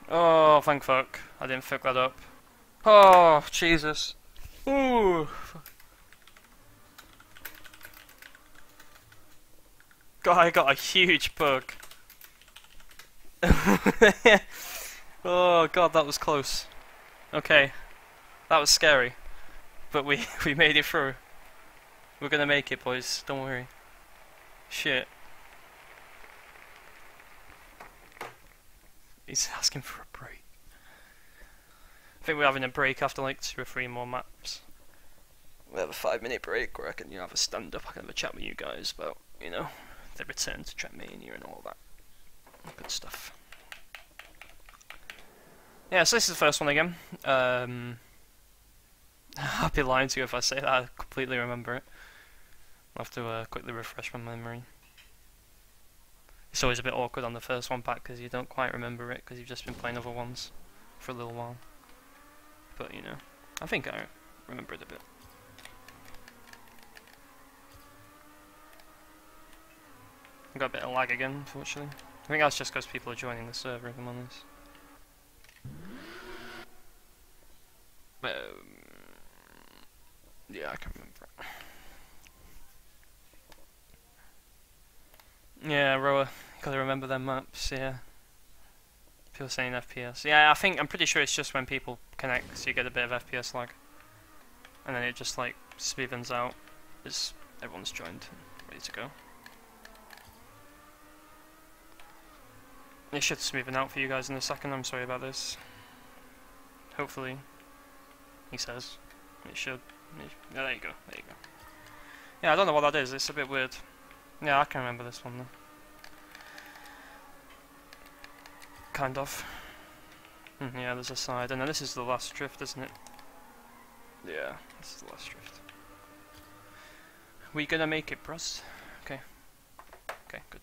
Oh, thank fuck. I didn't fuck that up. Oh, Jesus. Ooh. guy got a huge bug. Oh god, that was close. Okay, that was scary, but we made it through. We're gonna make it, boys. Don't worry. Shit. He's asking for a break. I think we're having a break after like 2 or 3 more maps. We have a 5-minute break where I can, have a stand up. I can have a chat with you guys about, the return to TrackMania and all that good stuff. Yeah, so this is the first one again. I'd be lying to you if I say that I completely remember it. I'll have to quickly refresh my memory. It's always a bit awkward on the first one back because you don't quite remember it because you've just been playing other ones for a little while. But I think I remember it a bit. I've got a bit of lag again, unfortunately. I think that's just because people are joining the server, if I'm honest. Yeah, I can remember it. Yeah, Roa, gotta remember them maps, yeah. People saying FPS. Yeah, I'm pretty sure it's just when people connect, so you get a bit of FPS lag. And then it just like smoothens out as everyone's joined and ready to go. It should smoothen out for you guys in a second, I'm sorry about this. Hopefully, he says. It should. Yeah, there you go, there you go. Yeah, I don't know what that is, it's a bit weird. Yeah, I can remember this one though. Kind of. Yeah, there's a side, and then this is the last drift, isn't it? Yeah, this is the last drift. We gonna make it, bros? Okay. Okay, good.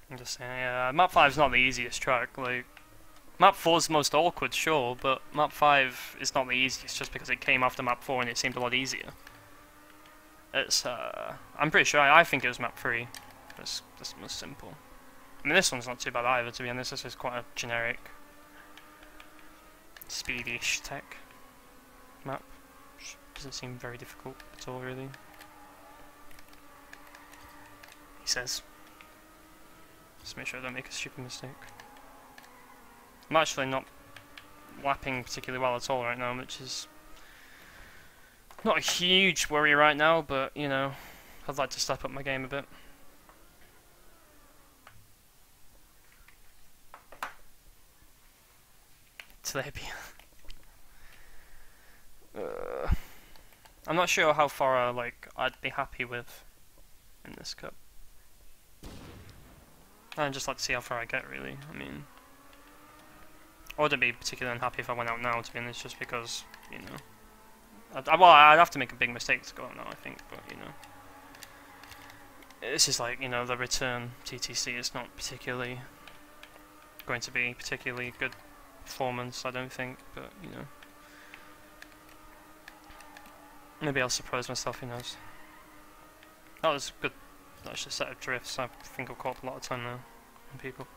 I'm just saying, yeah, map 5 is not the easiest track, like, map 4 is the most awkward, sure, but map 5 is not the easiest just because it came after map 4 and it seemed a lot easier. It's, I'm pretty sure, I think it was map 3, that's the most simple. I mean, this one's not too bad either, to be honest, this is quite a generic, speedy-ish tech map, which doesn't seem very difficult at all, really. He says. Just make sure I don't make a stupid mistake. I'm actually not lapping particularly well at all right now, which is not a huge worry right now, but I'd like to step up my game a bit. Tilapia. I'm not sure how far I'd be happy with in this cup. I'd just like to see how far I get, really. I mean, I wouldn't be particularly unhappy if I went out now, to be honest, just because, I'd have to make a big mistake to go out now, I think, but, this is like, the return TTC is not particularly going to be particularly good performance, I don't think, but, maybe I'll surprise myself, who knows. That was good. That's just a set of drifts. I think I've caught up a lot of time now on people.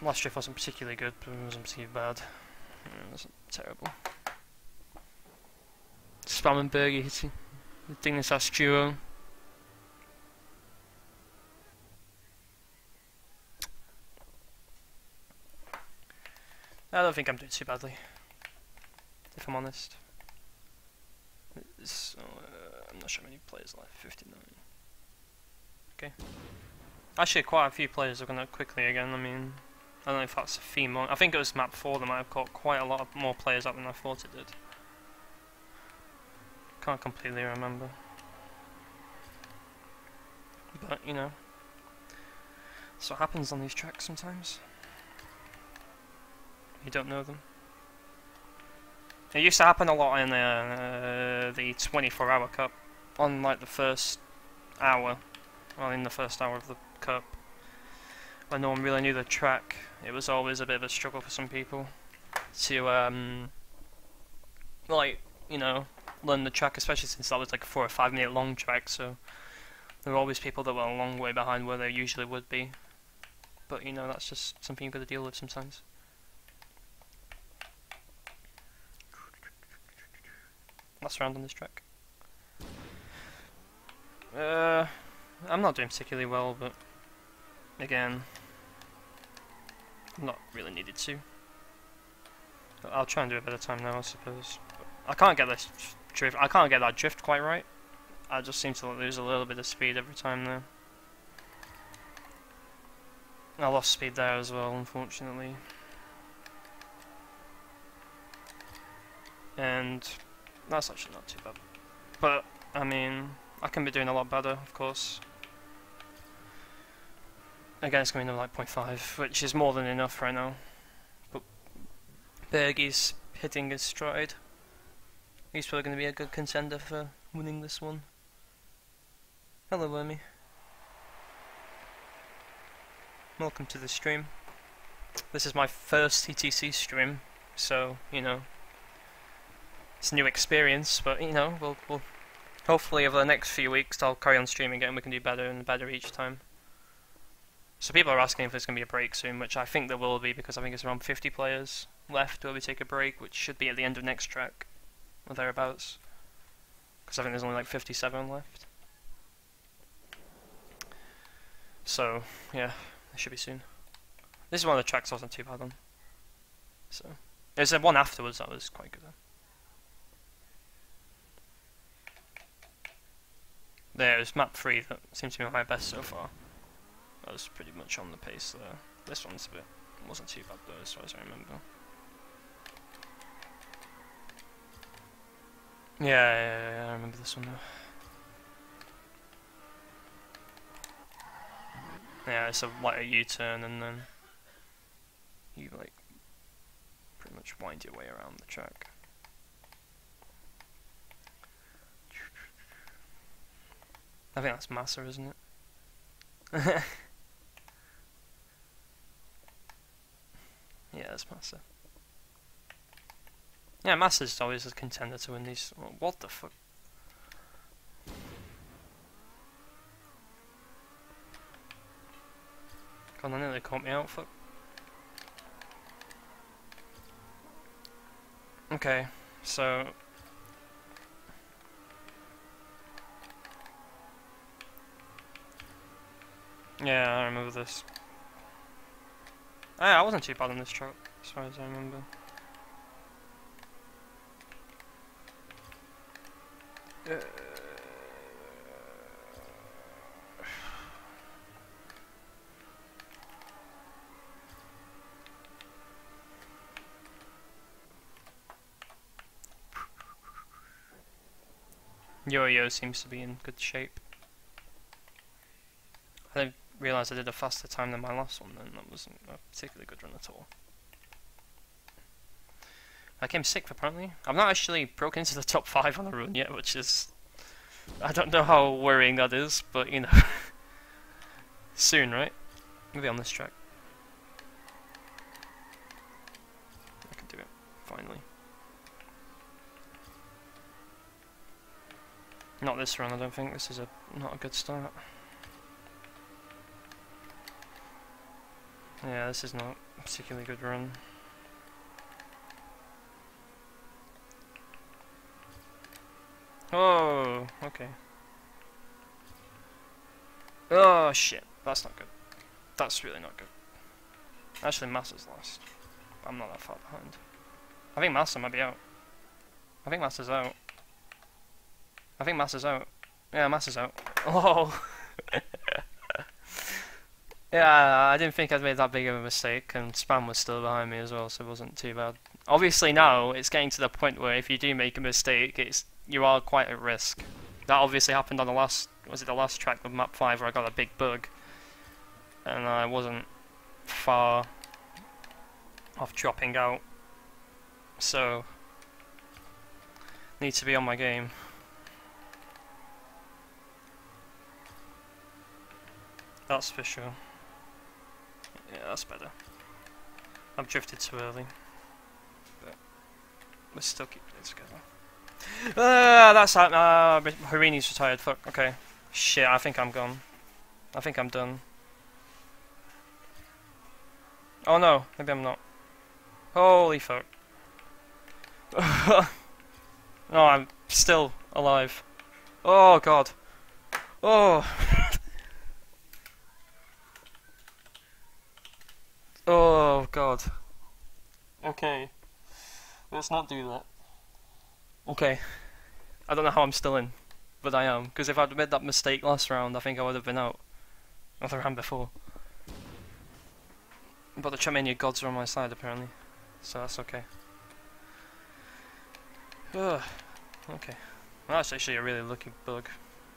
Last drift wasn't particularly good, but it wasn't too bad. It wasn't terrible. Spammenberg hitting. The thing is that's duo. I don't think I'm doing too badly, if I'm honest. I'm not sure how many players left. 59. Okay. Actually, quite a few players are gonna quickly again. I mean, I don't know if that's a theme on. I think it was map 4 that might have caught quite a lot of more players up than I thought it did. Can't completely remember. But, that's what happens on these tracks sometimes. You don't know them. It used to happen a lot in the 24-hour cup. On like the first hour. Well, in the first hour of the cup, when no one really knew the track, it was always a bit of a struggle for some people to, learn the track, especially since that was like a 4 or 5 minute long track, so there were always people that were a long way behind where they usually would be. But you know, that's just something you've got to deal with sometimes. Last round on this track. I'm not doing particularly well, but again, I'm not really needed to. But I'll try and do a better time now, I suppose. But I can't get this drift. I can't get that drift quite right. I just seem to lose a little bit of speed every time there. I lost speed there as well, unfortunately. And that's actually not too bad. But, I mean, I can be doing a lot better, of course. Again, it's going to be like 0.5, which is more than enough right now. But Bergie's hitting his stride. He's probably going to be a good contender for winning this one. Hello, Wormy. Welcome to the stream. This is my first TTC stream, so, you know, it's a new experience, but, you know, we'll hopefully over the next few weeks I'll carry on streaming it and we can do better and better each time. So people are asking if there's going to be a break soon, which I think there will be, because I think it's around 50 players left where we take a break, which should be at the end of next track, or thereabouts. Because I think there's only like 57 left. So, yeah, it should be soon. This is one of the tracks I wasn't too bad on. So, there's one afterwards that was quite good. There's map 3 that seems to be my best so far. I was pretty much on the pace there. This one's a bit, wasn't too bad though, as far as I remember. Yeah, I remember this one though. Yeah, it's like a U-turn and then you like pretty much wind your way around the track. I think that's Massa, isn't it? Yeah, that's Massa. Yeah, Massa's always a contender to win these. Oh, what the fuck? God, I nearly caught me out, fuck. Okay, so yeah, I remember this. I wasn't too bad on this track, as far as I remember. Yo-Yo seems to be in good shape. I didn't realise I did a faster time than my last one, then that wasn't a particularly good run at all. I came 6th apparently. I've not actually broken into the top 5 on a run yet, which is... I don't know how worrying that is, but you know... soon, right? Maybe on this track. I can do it, finally. Not this run, I don't think. This is not a good start. Yeah, this is not a particularly good run. Oh, okay. Oh shit, that's not good. That's really not good. Actually, Massa's last. I'm not that far behind. I think Massa might be out. I think Massa's out. I think Massa's out. Yeah, Massa's out. Oh! Yeah, I didn't think I'd made that big of a mistake, and Spam was still behind me as well, so it wasn't too bad. Obviously now, it's getting to the point where if you do make a mistake, you are quite at risk. That obviously happened on the last, was it the last track of map 5 where I got a big bug, and I wasn't far off dropping out, so need to be on my game. That's for sure. Yeah, that's better. I've drifted too early, but we're still keeping it together. That's Harini's retired. Fuck. Okay. Shit. I think I'm gone. I think I'm done. Oh no. Maybe I'm not. Holy fuck. No, I'm still alive. Oh god. Oh. Oh god. Okay. Let's not do that. Okay. I don't know how I'm still in, but I am. Because if I'd made that mistake last round, I think I would have been out. Or the round before. But the TrackMania gods are on my side apparently. So that's okay. Ugh. Okay. Well, that's actually a really lucky bug.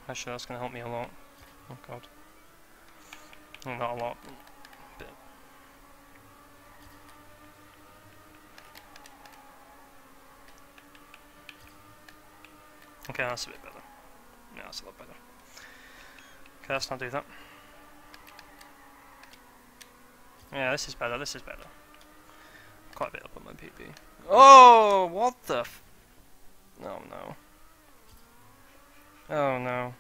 Actually, that's going to help me a lot. Oh god. Well, not a lot. But okay, that's a bit better. Yeah, that's a lot better. Okay, let's not do that. Yeah, this is better, this is better. Quite a bit up on my PP. Oh, what the f... Oh no. Oh no.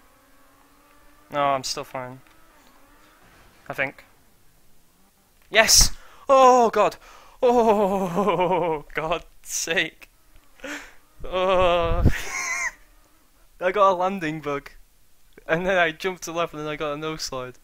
No, I'm still fine. I think. Yes! Oh god! Oh, God's sake. Oh. I got a landing bug. And then I jumped to left and then I got a no slide.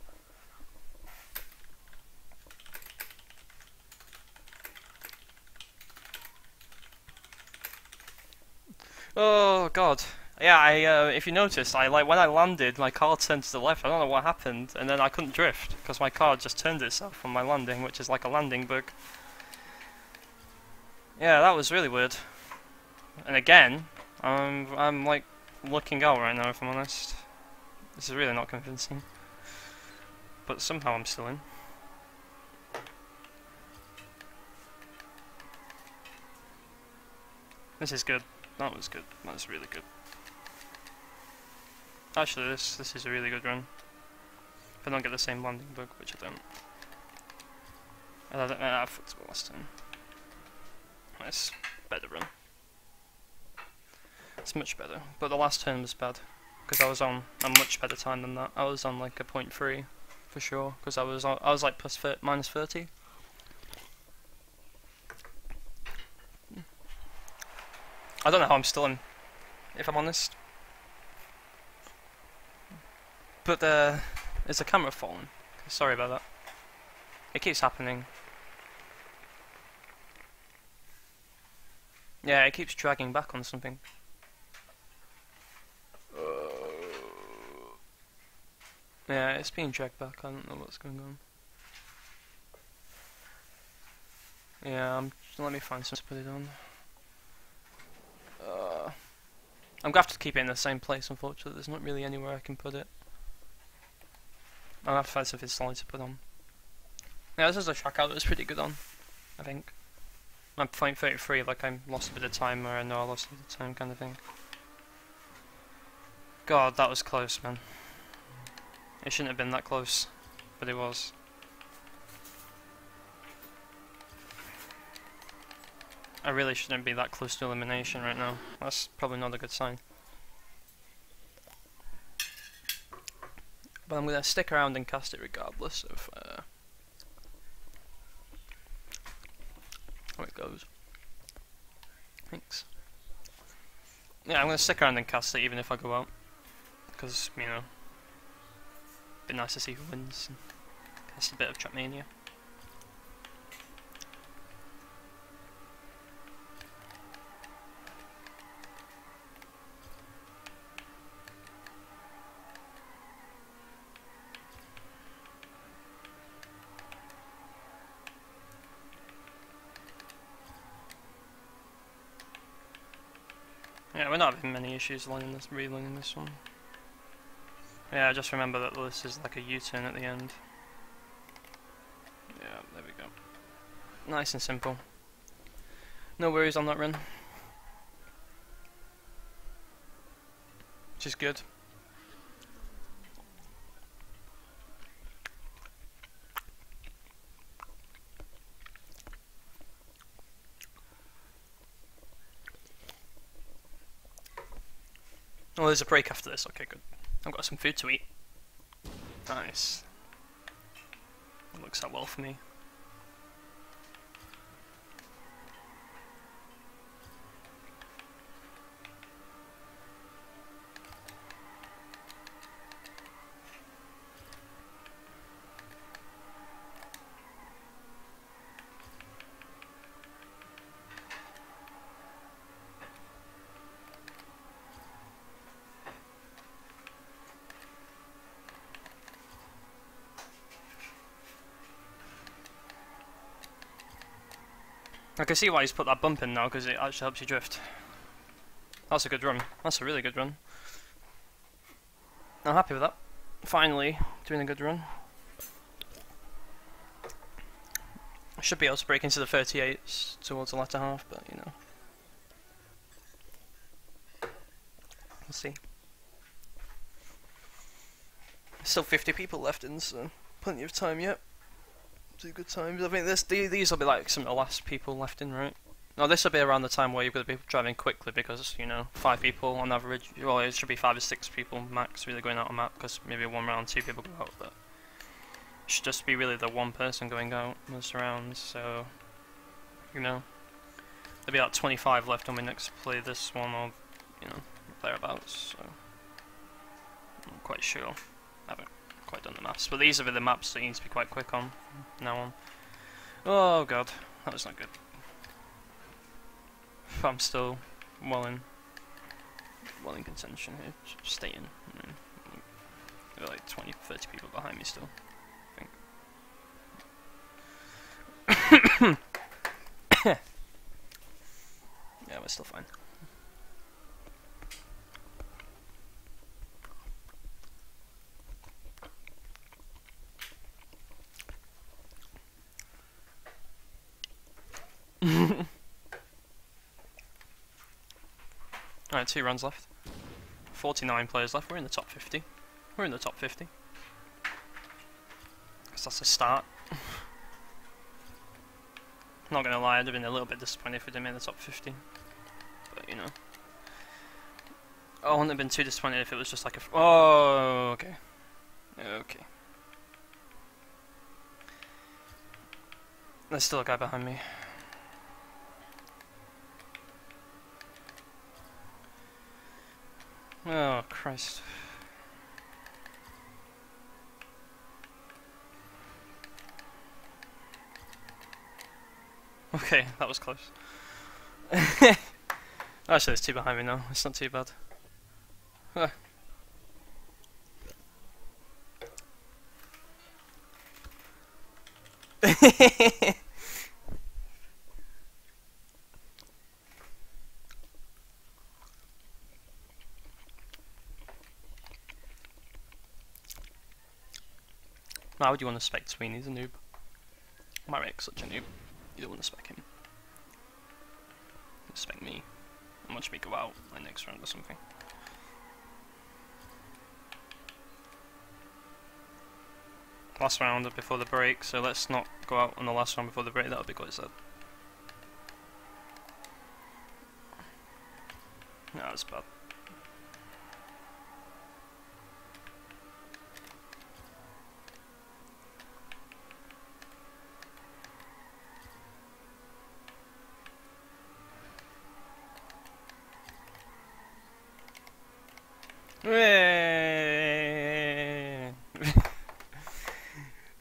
Oh god. Yeah, if you noticed, when I landed, my car turned to the left. I don't know what happened, and then I couldn't drift because my car just turned itself on my landing, which is like a landing bug. Yeah, that was really weird. And again, I'm like looking out right now, if I'm honest. This is really not convincing. But somehow I'm still in. This is good. That was good. That was really good. Actually, this is a really good run. If I don't get the same landing bug, which I don't. I fucked up last time. Nice. Better run. It's much better. But the last turn was bad. Because I was on a much better time than that. I was on like a 0.3 for sure. Because I was like minus 30. I don't know how I'm still in, if I'm honest. But is the camera falling? Sorry about that. It keeps happening. Yeah, it keeps dragging back on something. Yeah, it's being dragged back. I don't know what's going on. Yeah, let me find something to put it on. I'm gonna have to keep it in the same place, unfortunately. There's not really anywhere I can put it. I'll have to find something solid to put on. Yeah, this is a track out that was pretty good on, I think. I'm playing 33, like I lost a bit of time, or I know I lost a bit of time kind of thing. God, that was close, man. It shouldn't have been that close, but it was. I really shouldn't be that close to elimination right now. That's probably not a good sign. But I'm gonna stick around and cast it regardless of how it goes. Thanks. Yeah, I'm gonna stick around and cast it even if I go out. Because, you know, it'd be nice to see who wins and cast a bit of TrackMania. Yeah, we're not having many issues relearning this one. Yeah, just remember that this is like a U-turn at the end. Yeah, there we go. Nice and simple. No worries on that run. Which is good. Oh, there's a break after this. Okay, good. I've got some food to eat. Nice. It looks out well for me. I can see why he's put that bump in now, because it actually helps you drift. That's a good run. That's a really good run. I'm happy with that. Finally, doing a good run. I should be able to break into the 38s towards the latter half, but you know. We'll see. There's still 50 people left in, so plenty of time yet. Do good times. I think these will be like some of the last people left in, right? No, this will be around the time where you're going to be driving quickly because, you know, 5 people on average. Well, it should be 5 or 6 people max really going out on map because maybe one round 2 people go out, but it should just be really the one person going out most rounds. So, you know, there'll be like 25 left when we next play this one, or you know, thereabouts. So, I'm not quite sure. I haven't quite done the maps, but these are the maps that you need to be quite quick on from now on. Oh god, that was not good. I'm still well in contention here, just staying. I mean, there are like 20, 30 people behind me still, I think. Yeah, we're still fine. Alright, 2 runs left. 49 players left. We're in the top 50. We're in the top 50. Guess that's a start. Not gonna lie, I'd have been a little bit disappointed if we didn't make the top 50. But, you know. I wouldn't have been too disappointed if it was just like a... Oh, okay. Okay. There's still a guy behind me. Oh, Christ. Okay, that was close. Actually, there's 2 behind me now. It's not too bad. Ah. Why would you want to spec Sweeney? He's a noob. Marek's such a noob. You don't want to spec him. You spec me. And watch me go out like next round or something. Last round before the break, so let's not go out on the last round before the break, that'll be quite sad. No, that's bad.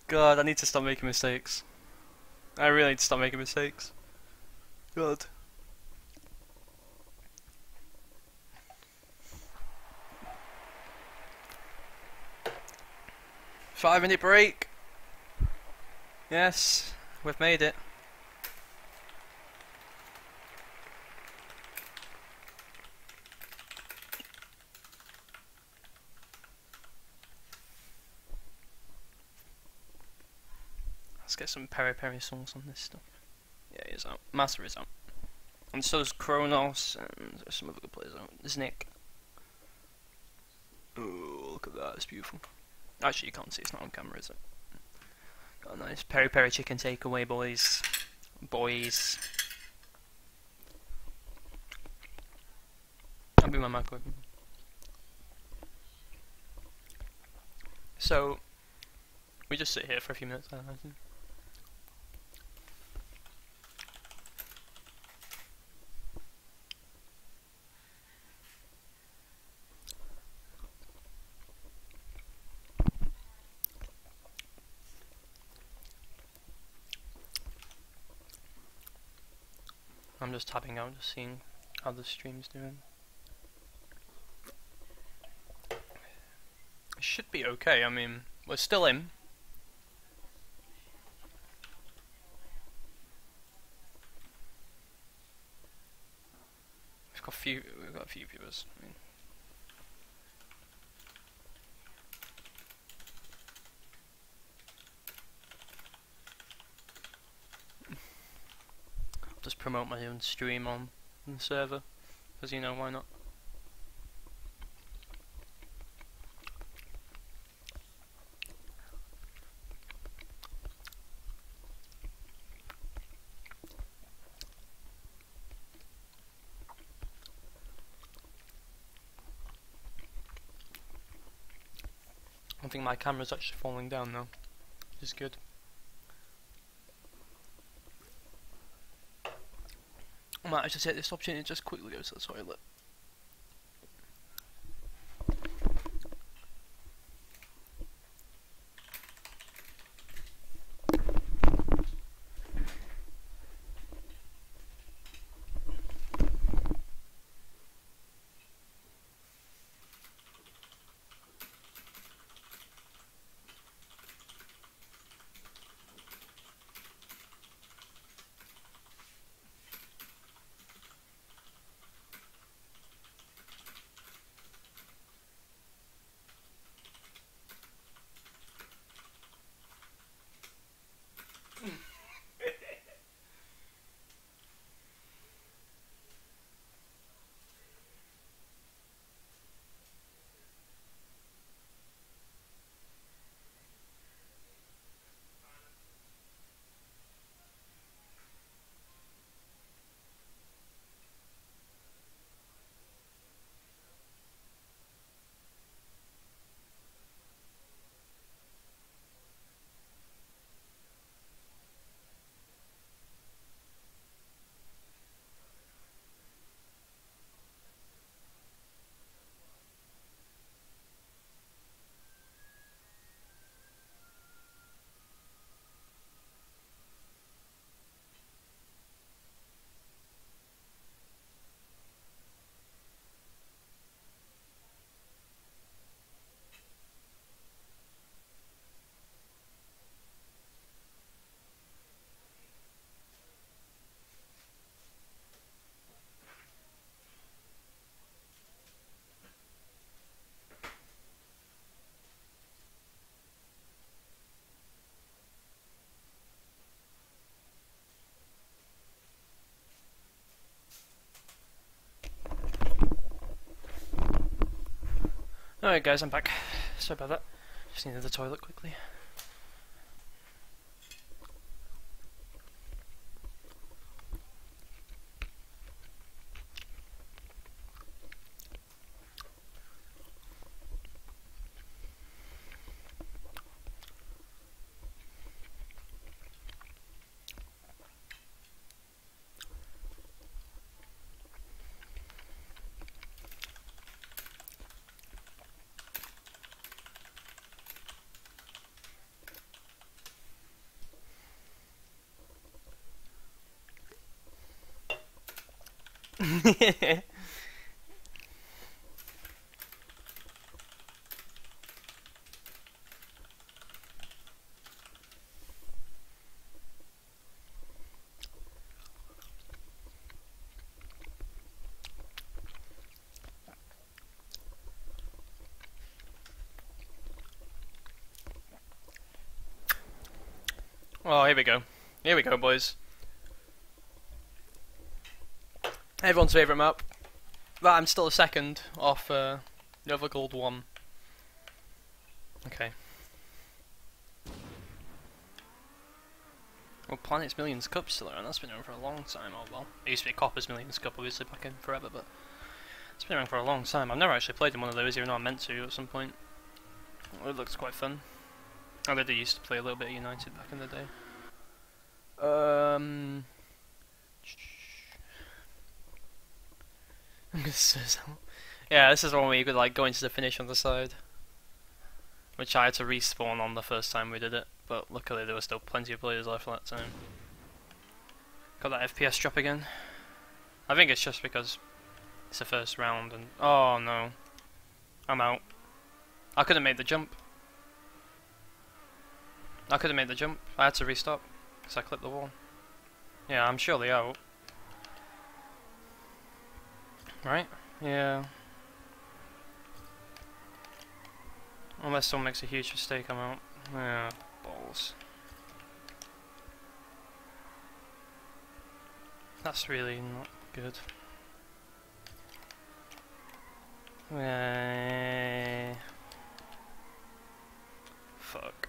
God, I need to stop making mistakes. I really need to stop making mistakes. God. Five-minute break. Yes, we've made it. Let's get some Peri Peri songs on this stuff. Yeah, he's out. Master is out. And so is Kronos, and there's some other good players out. There's Nick. Oh, look at that, it's beautiful. Actually, you can't see, it's not on camera, is it? Got a nice Peri Peri chicken takeaway, boys. Boys. I'll be my microwave. So we just sit here for a few minutes, I imagine. I'm just tapping out, just seeing how the stream's doing. It should be okay, I mean, we're still in. We've got a few viewers. I mean. I'll just promote my own stream on the server, because you know, why not? I think my camera's actually falling down now, which is good. I might actually take this opportunity to just quickly go to the toilet. Alright guys, I'm back. Sorry about that. Just needed the toilet quickly. Oh, here we go. Here we go, boys. Everyone's favourite map. But I'm still a second off the other gold one. Okay. Well, Planet's Millions Cup's still around. That's been around for a long time. Oh well. It used to be Copper's Millions Cup, obviously, back in forever, but it's been around for a long time. I've never actually played in one of those, even though I meant to at some point. It looks quite fun. I did used to play a little bit of United back in the day. I'm gonna sizzle. Yeah, this is one where you could like go into the finish on the side, which I had to respawn on the first time we did it, but luckily there were still plenty of players left at that time. Got that FPS drop again. I think it's just because it's the first round and... Oh no. I'm out. I could have made the jump. I had to restop because I clipped the wall. Yeah, I'm surely out. Right? Yeah. Unless someone makes a huge mistake, I'm out. Yeah, balls. That's really not good. Fuck.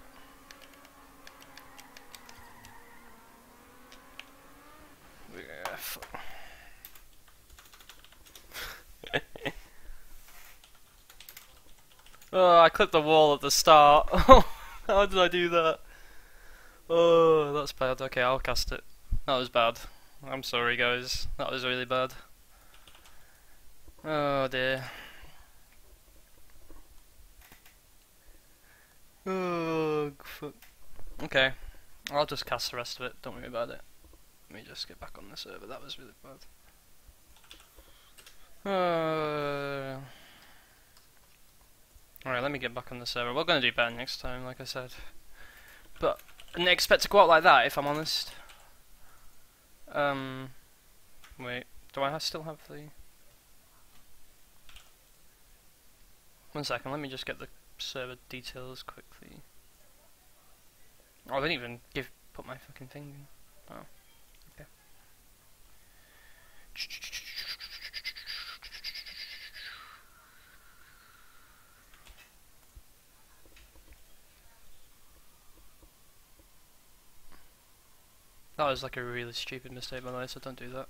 Yeah, fuck. Oh, I clipped the wall at the start. How did I do that? Oh, that's bad. Okay, I'll cast it. That was bad. I'm sorry, guys. That was really bad. Oh dear. Oh, fuck. Okay. I'll just cast the rest of it. Don't worry about it. Let me just get back on the server. That was really bad. Alright, let me get back on the server. We're gonna do better next time, like I said. But I didn't expect to go out like that, if I'm honest. Wait, do I still have the... One second, let me just get the server details quickly. Oh, I didn't even put my fucking thing in. Oh, okay. That was like a really stupid mistake by the way, so don't do that.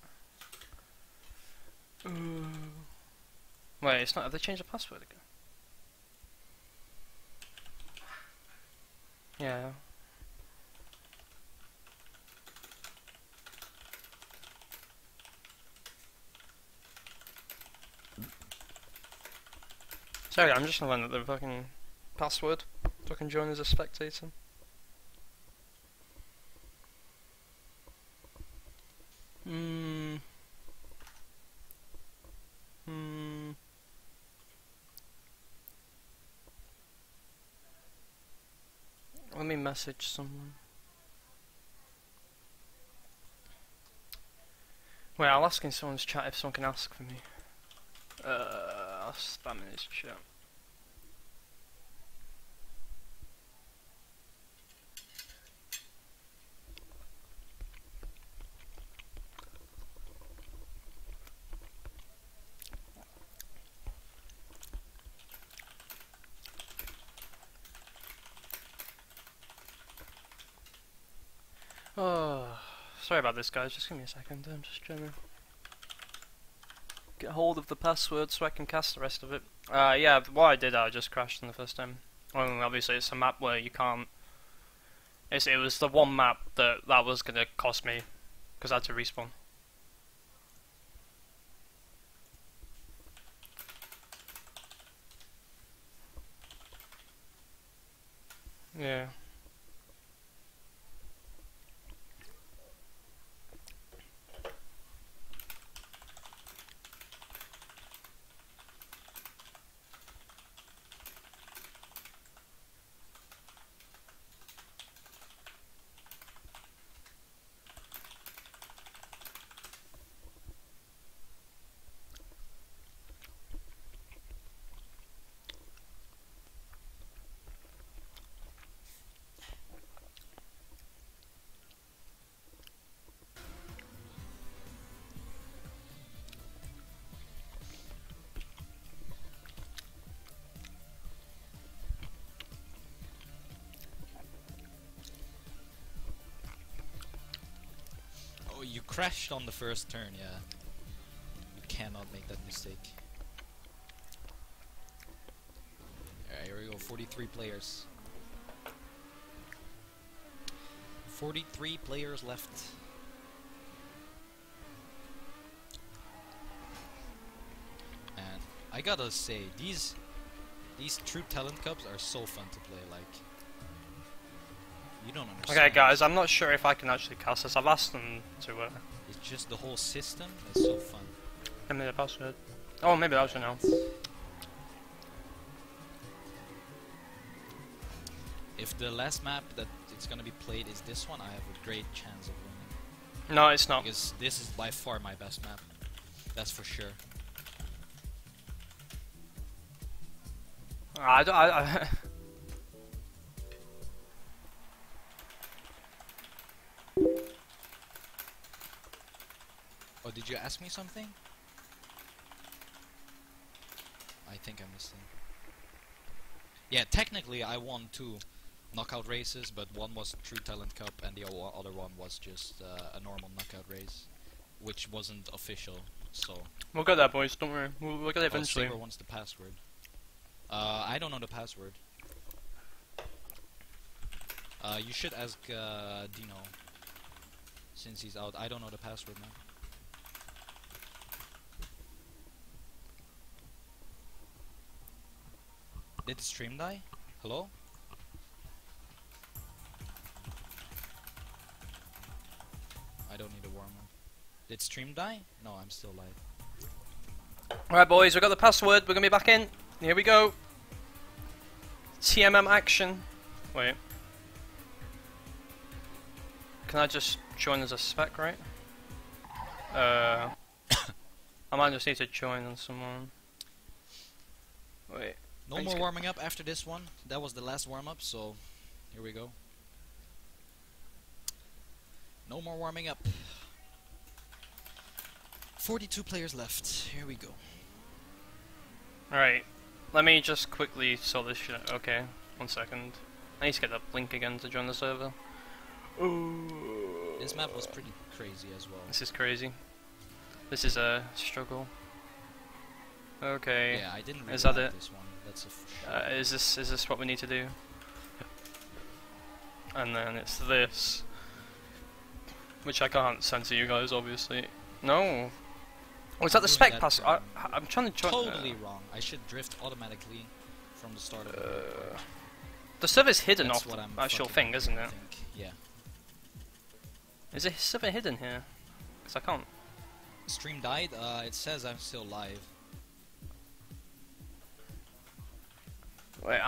Wait, it's not. Have they changed the password again? Yeah. Sorry, I'm just gonna learn the fucking password so I can join as a spectator. Let me message someone. Wait, I'll ask in someone's chat if someone can ask for me. I'll spam in his chat. Oh, sorry about this, guys. Just give me a second. I'm just trying to get hold of the password so I can cast the rest of it. Yeah, what I did, I just crashed on the first time. Well, obviously, it's a map where you can't. It was the one map that was gonna cost me because I had to respawn. Yeah. You crashed on the first turn, yeah. You cannot make that mistake. Alright, here we go. 43 players. 43 players left. And I gotta say, these True Talent Cups are so fun to play. Like, you don't understand. Okay, guys, I'm not sure if I can actually cast this. I've asked them to. It's just the whole system is so fun. Give me the password. Oh, maybe that was now. If the last map that it's gonna be played is this one, I have a great chance of winning. No, it's not. Because this is by far my best map. That's for sure. I Oh, did you ask me something? I think I missed it. Yeah, technically I won 2 knockout races, but one was True Talent Cup and the other one was just a normal knockout race, which wasn't official. So we'll get there, boys. Don't worry. We'll get there eventually. Sabre wants the password. I don't know the password. You should ask Dino, since he's out. I don't know the password now. Did the stream die? Hello? I don't need a warm up. Did stream die? No, I'm still live. Alright, boys, we got the password. We're gonna be back in. Here we go. TMM action. Wait. Can I just join as a spec, right? I might just need to join on someone. Wait. No more warming up after this one. That was the last warm up, so here we go. No more warming up. 42 players left. Here we go. Alright. Let me just quickly sort this shit. Okay. 1 second. I need to get that link again to join the server. Ooh. This map was pretty crazy as well. This is crazy. This is a struggle. Okay. Yeah, I didn't really is that like it? this one. That's a is this what we need to do? And then it's this, which I can't send to you guys, obviously. No. Oh, is that the spec pass? I'm trying to join. Totally wrong. I should drift automatically from the start of the the server's hidden That's off what I'm the actual fucking thing, isn't I it? think. Yeah. Is the server hidden here? Because I can't. Stream died. It says I'm still live. Wait,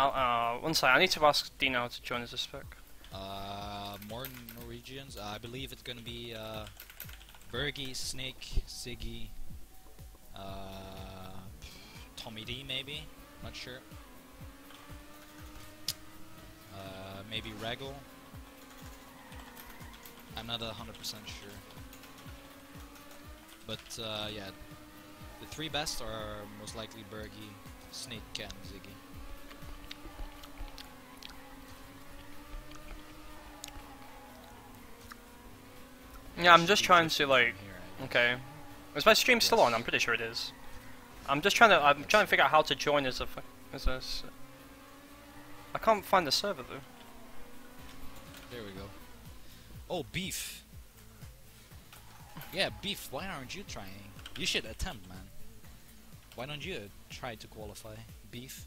one second. I need to ask Dino to join as a spec. More Norwegians. I believe it's gonna be Bergie, Snake, Siggy, Tommy D maybe. Not sure. Maybe Regal. I'm not 100% sure. But yeah, the 3 best are most likely Bergie, Snake, and Ziggy. Yeah, I'm just trying to like. Here, Okay, is my stream still on? I'm pretty sure it is. I'm trying to figure out how to join as a. I can't find the server though. There we go. Oh, Beef. Yeah, Beef, why aren't you trying? You should attempt, man. Why don't you try to qualify? Beef.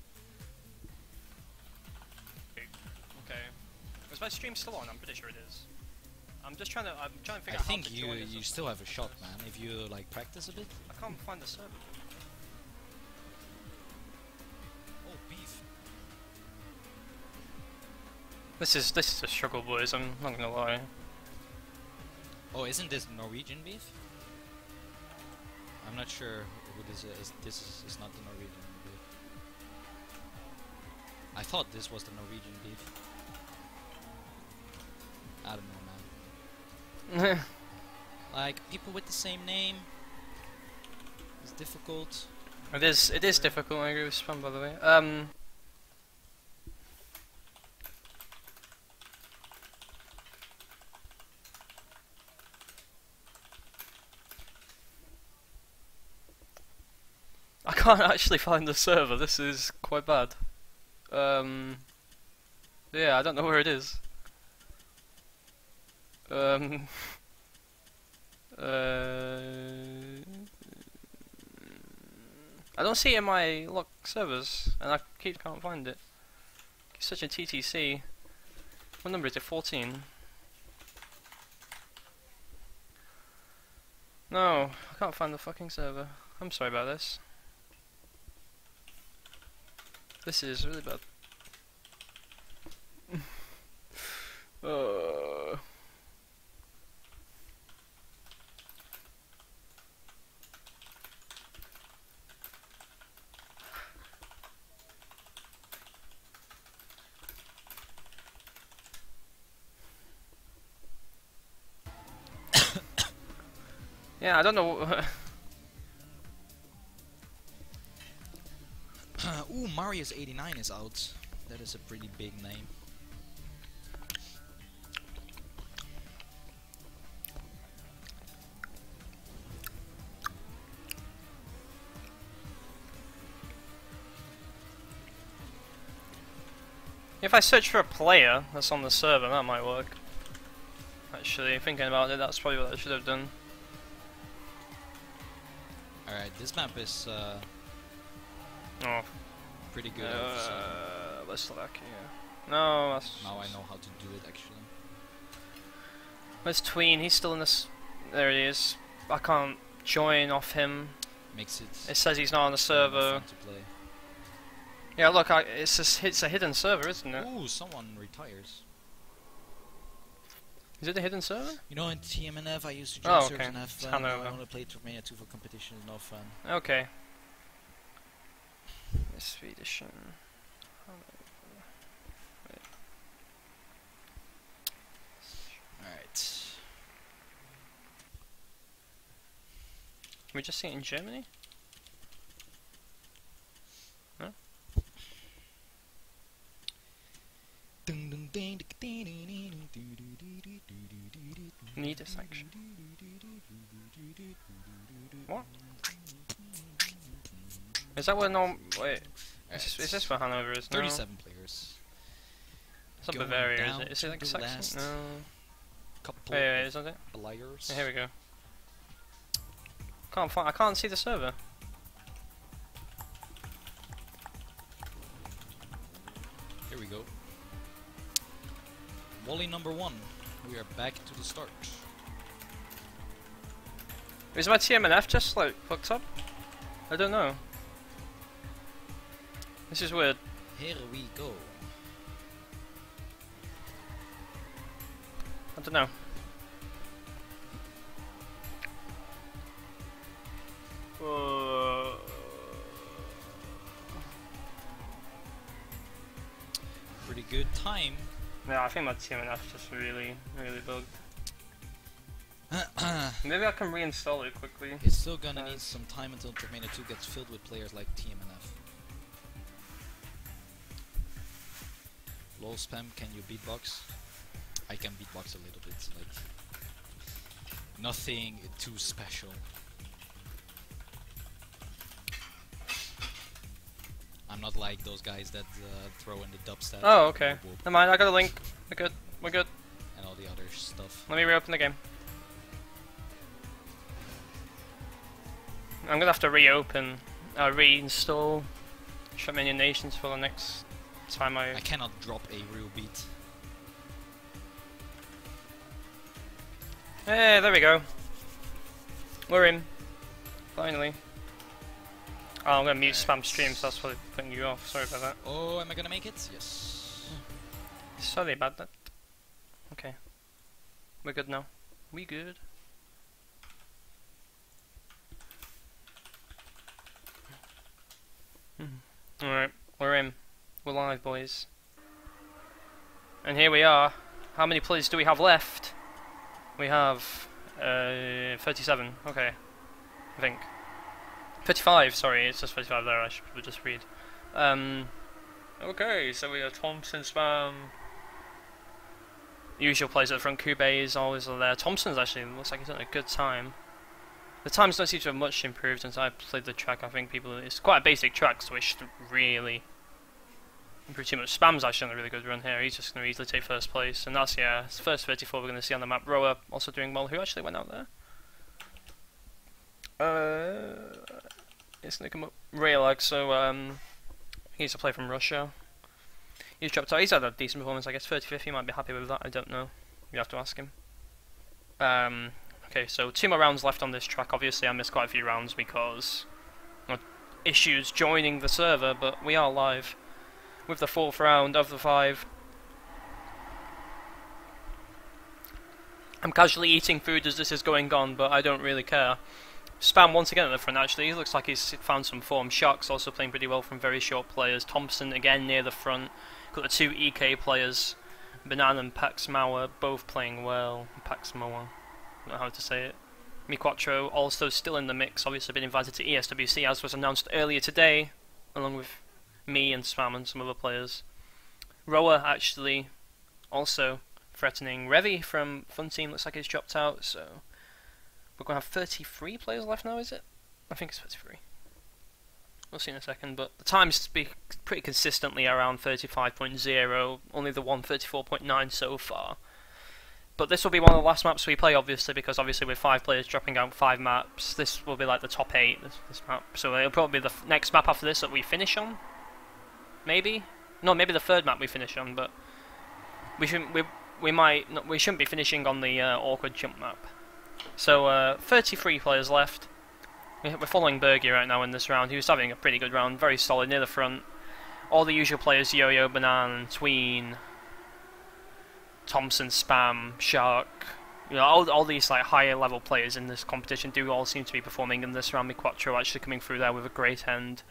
Okay. Is my stream still on? I'm pretty sure it is. I'm trying to figure I out how to think join you still have a shot, man, if you like practice a bit. I can't find the server. Oh, Beef. This is a struggle, boys. I'm not gonna lie. Oh, isn't this Norwegian Beef? I'm not sure who this is. This is not the Norwegian Beef. I thought this was the Norwegian Beef. I don't know, man. Like, people with the same name. It's difficult. It is difficult. I agree with Spam, by the way. I can't actually find the server. This is quite bad. Yeah, I don't know where it is. Um, I don't see it in my lock servers, and I can't find it. It's such a TTC. What number is it? 14. No, I can't find the fucking server. I'm sorry about this. This is really bad. Yeah, I don't know. Ooh, Marius 89 is out. That is a pretty big name. If I search for a player that's on the server, that might work. Actually, thinking about it, that's probably what I should have done. Alright, this map is Oh, pretty good. let's look here. No, that's. Now I know how to do it actually. Where's Tween? He's still in this. There he is. I can't join off him. Makes it. It says he's not on the server. Fun to play. Yeah, look, it's a hidden server, isn't it? Ooh, someone retires. Is it a hidden server? You know, in TMNF I used to join Oh, servers okay. and have It's fun. I Hanover. want to play TrackMania 2 for competition, it's no fun. Okay. Swedish. Alright. Can we just see it in Germany? No? Need a section. What? Is that where wait, is this where Hanover is? No. 37 players. It's not Going Bavaria, is down it? Is it to like the Saxon? last No. Couple Wait, isn't it? players. Yeah, here we go. I can't see the server. Here we go. Volley number 1. We are back to the start. Is my TMNF just like hooked up? I don't know. This is weird. Here we go. I don't know. Pretty good time. Yeah, I think my TMNF just really bugged. Maybe I can reinstall it quickly. It's still gonna need some time until TrackMania 2 gets filled with players like TMNF. Lol spam, can you beatbox? I can beatbox a little bit, like nothing too special. I'm not like those guys that throw in the dubstep. Oh, okay. Whoop, whoop, Never mind, I got a link. We're good. We're good. and all the other stuff. Let me reopen the game. I'm gonna have to reinstall TrackMania Nations for the next time I cannot drop a real beat. Hey, there we go. We're in. Finally. Oh, I'm gonna mute spam stream, so that's probably putting you off. Sorry about that. Oh, am I gonna make it? Yes. Sorry about that. Okay. We're good now. We good. Alright, we're in. We're live, boys. And here we are. How many players do we have left? We have 37. Okay, I think 35. Sorry, it's just 35 there. I should probably just read. Okay, so we have Thompson, Spam. Usual players at the front. Kube is always there. Thompson's actually looks like he's having a good time. The times don't seem to have much improved since I played the track. I think it's quite a basic track, so it shouldn't really pretty much Spam's actually on a really good run here. He's just going to easily take first place, and that's, yeah, his first 34 we're going to see on the map. Roa also doing well. Who actually went out there? It's going to come up Raylag, so he's a player from Russia. He's dropped out. He's had a decent performance, I guess. 35th, he might be happy with that. I don't know. You have to ask him. Okay, so 2 more rounds left on this track. Obviously, I missed quite a few rounds because of issues joining the server, but we are live with the 4th round of the 5. I'm casually eating food as this is going on, but I don't really care. Spam once again at the front, actually. He looks like he's found some form. Shark's also playing pretty well from very short players. Thompson again near the front. Got the 2 EK players. Banana and Paxmauer both playing well. Paxmauer, I don't know how to say it. Miquattro also still in the mix. Obviously been invited to ESWC as was announced earlier today, along with me and Spam and some other players. Roa actually also threatening. Revi from Fun Team looks like he's dropped out, so we're going to have 33 players left now, is it? I think it's 33. We'll see in a second, but the times speak pretty consistently around 35.0, only the one 34.9 so far. But this will be one of the last maps we play, obviously, because obviously with 5 players dropping out 5 maps, this will be like the top 8, this map. So it'll probably be the next map after this that we finish on. Maybe? No, maybe the 3rd map we finish on, but we shouldn't be finishing on the awkward jump map. So 33 players left. We're following Bergie right now in this round. He was having a pretty good round, very solid near the front. All the usual players: Yo-Yo, Banan, Tween, Thompson, Spam, Shark. You know, all these like higher level players in this competition do all seem to be performing in this round. Miquattro actually coming through there with a great end.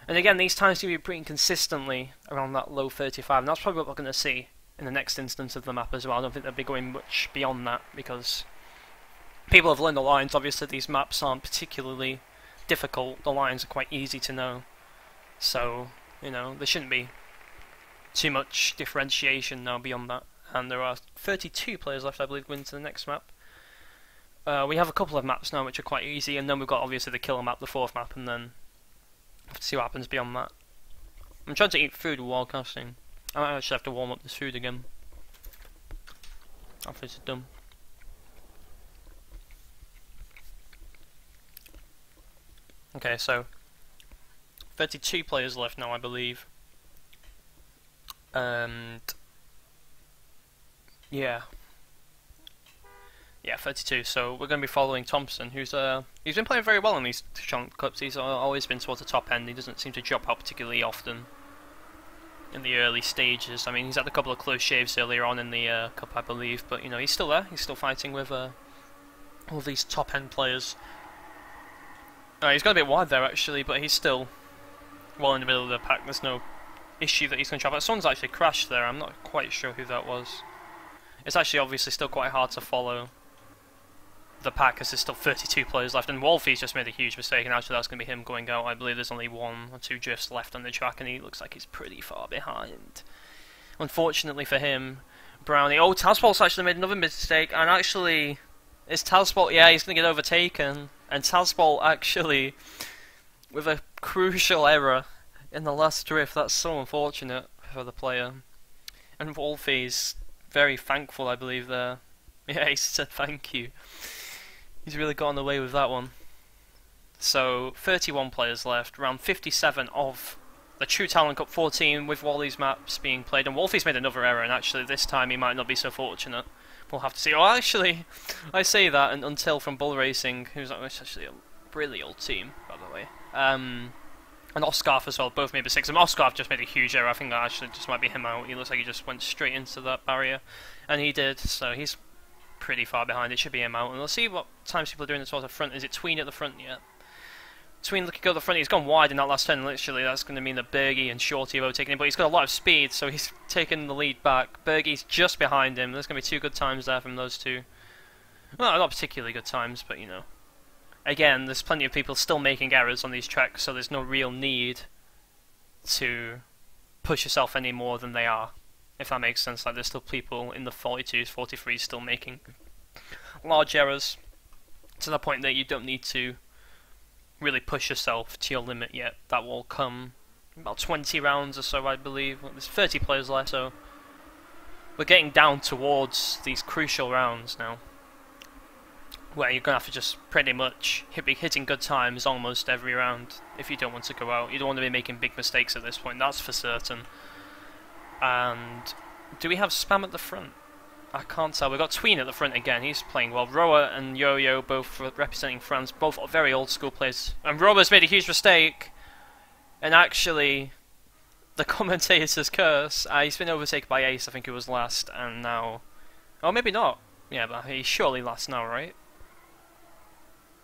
And again, these times seem to be pretty consistently around that low 35, and that's probably what we're going to see in the next instance of the map as well. I don't think they'll be going much beyond that because people have learned the lines. Obviously, these maps aren't particularly difficult. The lines are quite easy to know. So, you know, there shouldn't be too much differentiation now beyond that. And there are 32 players left, I believe, going to the next map. We have a couple of maps now which are quite easy, and then we've got obviously the killer map, the 4th map, and then have to see what happens beyond that. I'm trying to eat food while casting. I might actually have to warm up this food again after it's done. Okay, so 32 players left now, I believe. And yeah, 32. So we're going to be following Thompson, who's he's been playing very well in these chunk clips. He's always been towards the top end. He doesn't seem to drop out particularly often in the early stages. I mean, he's had a couple of close shaves earlier on in the cup, I believe, but you know, he's still there. He's still fighting with all these top end players. He's got a bit wide there actually, but he's still well in the middle of the pack. There's no issue that he's going to travel. Someone's actually crashed there. I'm not quite sure who that was. It's actually obviously still quite hard to follow the pack as there's still 32 players left, and Wolfie's just made a huge mistake, and actually that's going to be him going out. I believe there's only 1 or 2 drifts left on the track, and he looks like he's pretty far behind. Unfortunately for him, Brownie... Oh, Tazbolt's actually made another mistake, and actually... Is Tazbolt... Yeah, he's going to get overtaken. And Tazbolt actually, with a crucial error in the last drift, that's so unfortunate for the player. And Wolfie's very thankful, I believe, there. Yeah, he said thank you. He's really gotten away with that one. So, 31 players left, round 57 of the True Talent Cup 14 with all these maps being played. And Wolfie's made another error, and actually this time he might not be so fortunate. We'll have to see. Oh, actually, I say that, and Until from Bull Racing, who's actually a really old team, by the way. And Oscarf as well, both made mistakes. And Oscarf just made a huge error. I think that actually just might be him out. He looks like he just went straight into that barrier. And he did, so he's pretty far behind. It should be him out. And we'll see what times people are doing towards the front. Is it Tween at the front yet? Tween looking to go to the front. He's gone wide in that last turn. Literally, that's going to mean that Bergie and Shorty have overtaken him. But he's got a lot of speed, so he's taken the lead back. Bergie's just behind him. There's going to be 2 good times there from those 2. Well, not particularly good times, but you know. Again, there's plenty of people still making errors on these tracks, so there's no real need to push yourself any more than they are, if that makes sense. Like, there's still people in the 42s, 43s still making large errors to the point that you don't need to really push yourself to your limit yet. That will come about 20 rounds or so, I believe. There's 30 players left, so we're getting down towards these crucial rounds now, where you're going to have to just pretty much be hitting good times almost every round if you don't want to go out. You don't want to be making big mistakes at this point, that's for certain. And do we have Spam at the front? I can't tell. We've got Tween at the front again. He's playing well. Roa and Yo-Yo both representing France, both very old school players. And Roa's made a huge mistake. And actually, the commentator's curse. He's been overtaken by Ace, I think it was last, and now... Oh, maybe not. Yeah, but he's surely last now, right?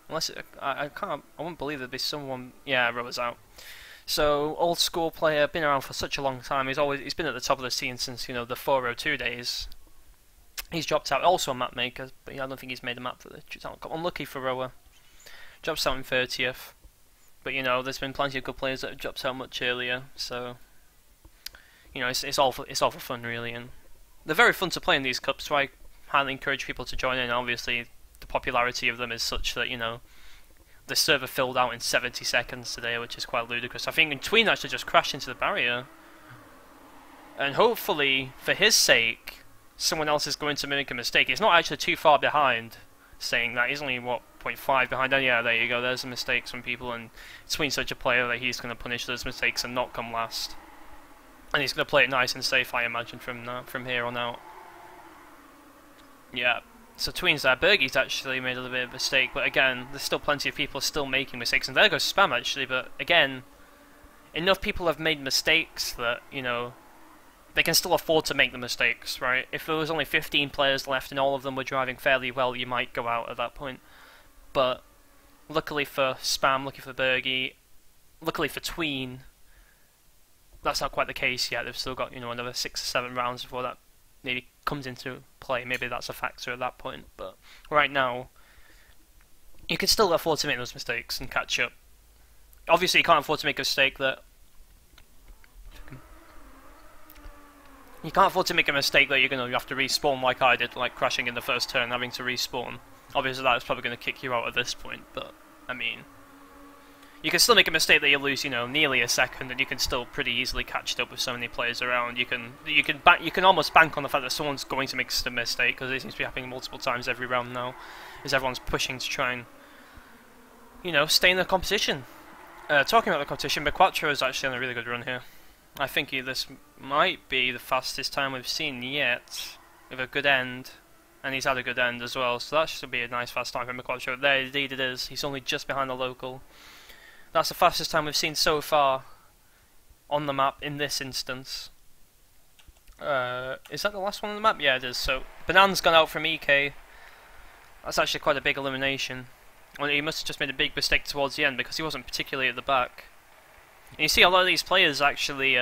Unless I can't... I wouldn't believe there'd be someone... Yeah, Roa's out. So, old school player, been around for such a long time. He's been at the top of the scene since, you know, the 402 days. He's dropped out, also a map maker, but I don't think he's made a map for the talent cup. Unlucky for Roa. Drops out in 30th. But, you know, there's been plenty of good players that have dropped out much earlier, so... You know, it's all for fun, really, and they're very fun to play in these cups, so I highly encourage people to join in. Obviously, the popularity of them is such that, you know, the server filled out in 70 seconds today, which is quite ludicrous. I think Tween actually just crashed into the barrier. And hopefully, for his sake, someone else is going to make a mistake. He's not actually too far behind, saying that. He's only, what, 0.5 behind? And yeah, there you go, there's the mistakes from people, and Tween's such a player that he's going to punish those mistakes and not come last. And he's going to play it nice and safe, I imagine, from here on out. Yeah, so Tween's there. Bergie's actually made a little bit of a mistake, but again, there's still plenty of people still making mistakes. And there goes Spam, actually, but again, enough people have made mistakes that, you know, they can still afford to make the mistakes, right? If there was only 15 players left and all of them were driving fairly well, you might go out at that point. But luckily for Spam, luckily for Bergie, luckily for Tween, that's not quite the case yet. They've still got, you know, another 6 or 7 rounds before that maybe comes into play. Maybe that's a factor at that point. But right now, you can still afford to make those mistakes and catch up. Obviously, you can't afford to make a mistake that... You can't afford to make a mistake that you're going to have to respawn like I did, like crashing in the first turn, having to respawn. Obviously, that's probably going to kick you out at this point, but, I mean... You can still make a mistake that you lose, you know, nearly a second, and you can still pretty easily catch it up with so many players around. You can almost bank on the fact that someone's going to make a mistake, because it seems to be happening multiple times every round now, as everyone's pushing to try and, you know, stay in the competition. Talking about the competition, Quattro is actually on a really good run here. I think this might be the fastest time we've seen yet, with a good end, and he's had a good end as well, so that should be a nice fast time for Quattro. There, indeed it is. He's only just behind the local. That's the fastest time we've seen so far on the map in this instance. Is that the last one on the map? Yeah, it is. So, Banan's gone out from EK. That's actually quite a big elimination. Well, he must have just made a big mistake towards the end because he wasn't particularly at the back. And you see a lot of these players actually,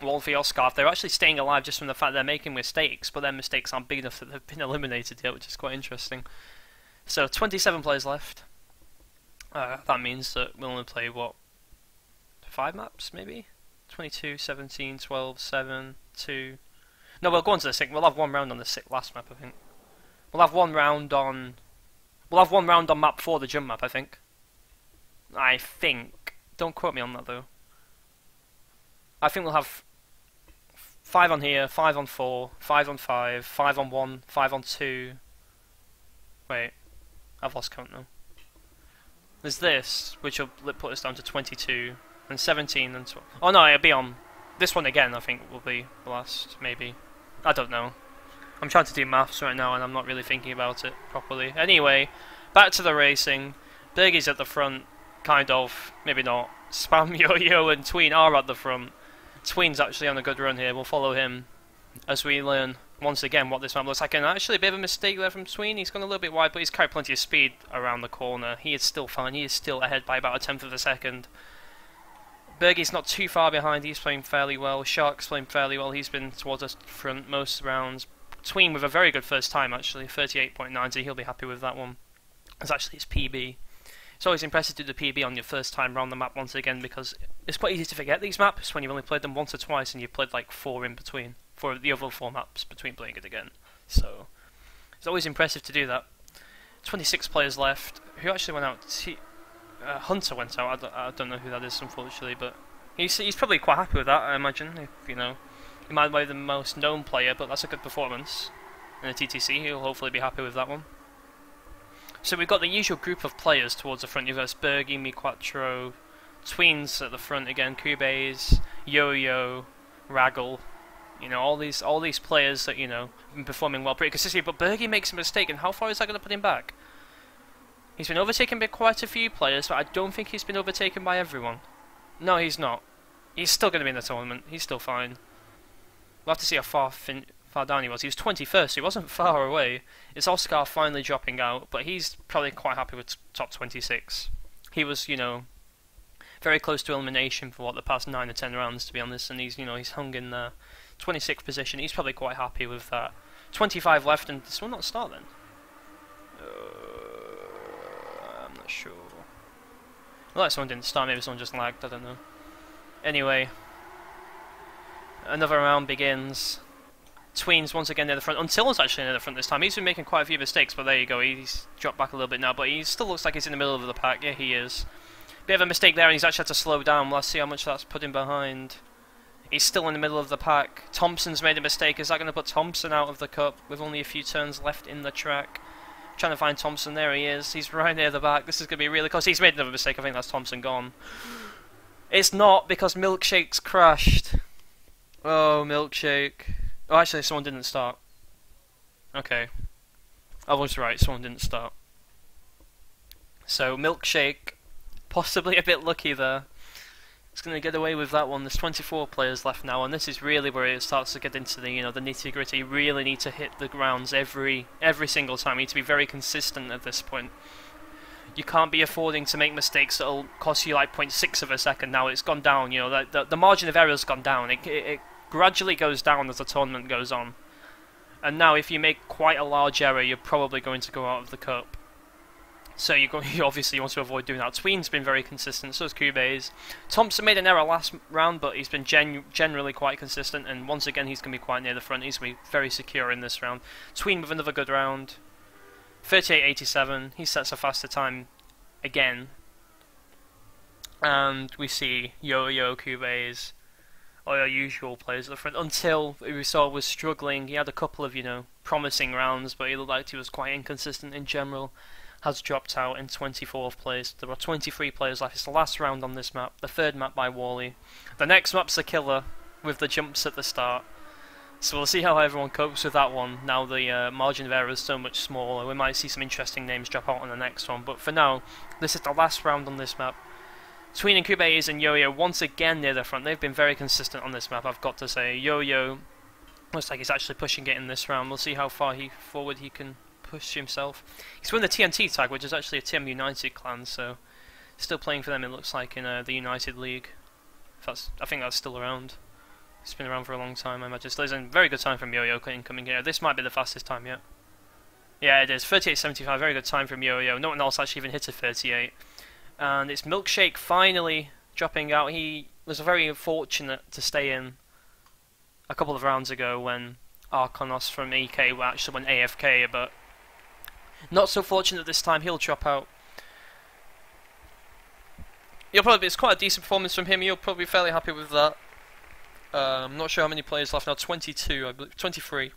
Wolfie, Oscar, they're actually staying alive just from the fact they're making mistakes, but their mistakes aren't big enough that they've been eliminated yet, which is quite interesting. So, 27 players left. That means that we'll only play, what, 5 maps, maybe? 22, 17, 12, 7, 2... No, we'll go on to the 6th. We'll have one round on the last map, I think. We'll have one round on... We'll have one round on map 4, the jump map, I think. I think. Don't quote me on that, though. I think we'll have 5 on here, 5 on 4, 5 on 5, 5 on 1, 5 on 2... Wait. I've lost count now. There's this, which will put us down to 22, and 17, and 12. Oh no, it'll be on this one again, I think will be the last, maybe. I don't know. I'm trying to do maths right now, and I'm not really thinking about it properly. Anyway, back to the racing. Bergie's at the front, kind of, maybe not. Spam, Yo-Yo, and Tween are at the front. Tween's actually on a good run here, we'll follow him as we learn once again what this map looks like. And actually a bit of a mistake there from Tween. He's gone a little bit wide, but he's carried plenty of speed around the corner. He is still fine. He is still ahead by about a tenth of a second. Bergie's not too far behind. He's playing fairly well. Shark's playing fairly well. He's been towards the front most rounds. Tween with a very good first time, actually. 38.9, so he'll be happy with that one. It's actually his PB. It's always impressive to do the PB on your first time round the map once again, because it's quite easy to forget these maps when you've only played them once or twice and you've played like 4 in between. For the other 4 maps between playing it again. So, it's always impressive to do that. 26 players left. Who actually went out? Hunter went out. I don't know who that is, unfortunately, but He's probably quite happy with that, I imagine. If, you know, he might be the most known player, but that's a good performance in the TTC. He'll hopefully be happy with that one. So we've got the usual group of players towards the front. You've got Bergy, Miquattro, Tweens at the front again, Cubase, Yo-Yo, Raggle. You know, all these players that, you know, have been performing well pretty consistently, but Bergy makes a mistake, and how far is that going to put him back? He's been overtaken by quite a few players, but I don't think he's been overtaken by everyone. No, he's not. He's still going to be in the tournament. He's still fine. We'll have to see how far down he was. He was 21st, so he wasn't far away. It's Oscar finally dropping out, but he's probably quite happy with top 26. He was, you know, very close to elimination for the past 9 or 10 rounds, to be honest, and he's, you know, he's hung in the 26th position. He's probably quite happy with that. 25 left, and this will not start then. I'm not sure. Well, like someone didn't start, maybe someone just lagged, I don't know. Anyway, another round begins. Tweens once again near the front. Until's actually near the front this time. He's been making quite a few mistakes, but there you go. He's dropped back a little bit now, but he still looks like he's in the middle of the pack. Yeah, he is. Bit of a mistake there, and he's actually had to slow down. Let's see how much that's put him behind. He's still in the middle of the pack. Thompson's made a mistake. Is that going to put Thompson out of the cup with only a few turns left in the track? Trying to find Thompson. There he is. He's right near the back. This is going to be really close. He's made another mistake. I think that's Thompson gone. It's not, because Milkshake's crashed. Oh, Milkshake. Oh, actually, someone didn't start. Okay. I was right. Someone didn't start. So, Milkshake, possibly a bit lucky there. It's going to get away with that one. There's 24 players left now, and this is really where it starts to get into the, you know, the nitty-gritty. You really need to hit the grounds every single time. You need to be very consistent at this point. You can't be affording to make mistakes that'll cost you like 0.6 of a second. Now it's gone down. You know, the margin of error's gone down. It gradually goes down as the tournament goes on. And now, if you make quite a large error, you're probably going to go out of the cup. So you obviously want to avoid doing that. Tween's been very consistent, so has Cubase. Thompson made an error last round, but he's been generally quite consistent, and once again he's going to be quite near the front. He's going to be very secure in this round. Tween with another good round. 38.87, he sets a faster time again. And we see Yo-Yo, Cubase, all your usual players at the front, until we saw was struggling. He had a couple of, you know, promising rounds, but he looked like he was quite inconsistent in general. Has dropped out in 24th place. There are 23 players left. It's the last round on this map, the third map by Wally. The next map's a killer, with the jumps at the start. So we'll see how everyone copes with that one. Now the margin of error is so much smaller. We might see some interesting names drop out on the next one. But for now, this is the last round on this map. Tween and Cubase and Yo-Yo once again near the front. They've been very consistent on this map, I've got to say. Yo-Yo looks like he's actually pushing it in this round. We'll see how far forward he can push himself. He's won the TNT tag, which is actually a Team United clan, so still playing for them, it looks like, in the United League. I think that's still around. It's been around for a long time, I imagine. So there's a very good time from Yo-Yo coming here. This might be the fastest time yet. Yeah, it is. 38.75, very good time from Yo-Yo. No one else actually even hit a 38. And it's Milkshake finally dropping out. He was very fortunate to stay in a couple of rounds ago when Arkonos from EK actually went AFK, but not so fortunate this time. He'll drop out. It's quite a decent performance from him. You'll probably be fairly happy with that. I'm not sure how many players left now. 22, I believe. 23.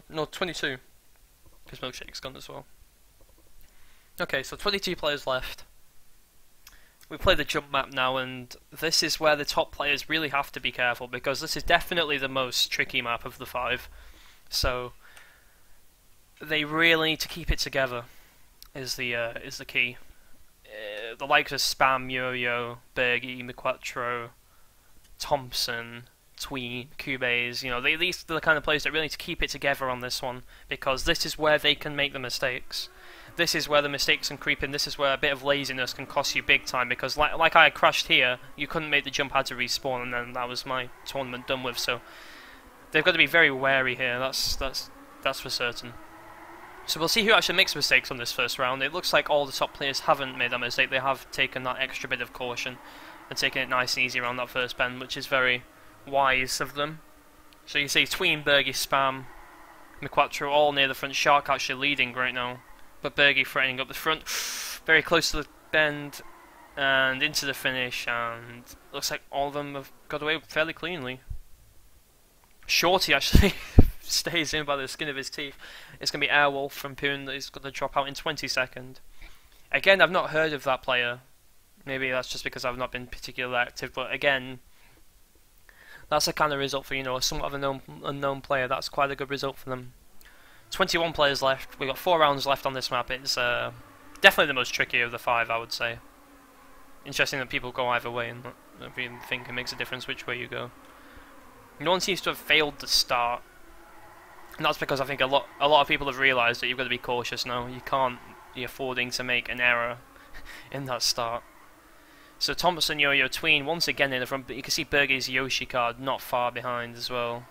No, 22. Because Milkshake's gone as well. Okay, so 22 players left. We play the jump map now, and this is where the top players really have to be careful, because this is definitely the most tricky map of the 5. So they really need to keep it together. Is the key. The likes of Spam, Yo-Yo, Bergy, Miquattro, Thompson, Tween, Cubase, you know, these are the kind of players that really need to keep it together on this one, because this is where they can make the mistakes. This is where the mistakes can creep in. This is where a bit of laziness can cost you big time, because like I crashed here, you couldn't make the jump, had to respawn, and then that was my tournament done with. So they've got to be very wary here. That's for certain. So we'll see who actually makes mistakes on this first round. It looks like all the top players haven't made that mistake. They have taken that extra bit of caution and taken it nice and easy around that first bend, which is very wise of them. So you see Tween, Bergy, Spam, Miquattro all near the front. Shark actually leading right now, but Bergy threatening up the front. Very close to the bend. and into the finish, and looks like all of them have got away fairly cleanly. Shorty actually stays in by the skin of his teeth. It's going to be Airwolf from Poon that is going to drop out in 22nd. Again, I've not heard of that player. Maybe that's just because I've not been particularly active, but again, that's a kind of result for, you know, somewhat of an unknown player. That's quite a good result for them. 21 players left. We've got 4 rounds left on this map. It's definitely the most tricky of the 5, I would say. Interesting that people go either way, and if you think it makes a difference which way you go. No one seems to have failed to start, and that's because I think a lot of people have realised that you've got to be cautious now. You can't be affording to make an error in that start. So Thompson, Yo-Yo, Tween once again in the front, but you can see Bergie's Yoshi card not far behind as well.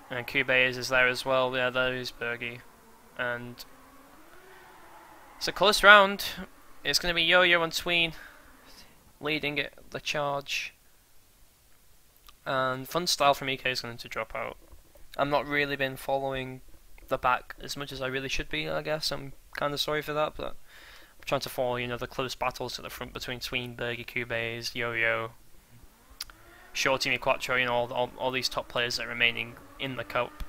And Cubase is there as well. Yeah, there is Bergie. And it's a close round. It's going to be Yo-Yo and Tween leading it, the charge. And Fun Style from EK is going to drop out. I've not really been following the back as much as I really should be, I guess. I'm kind of sorry for that, but I'm trying to follow, you know, the close battles at the front between Tween, Bergie, Cubase, Yo-Yo, Shorty, Quattro, you know, all these top players that are remaining in the cup.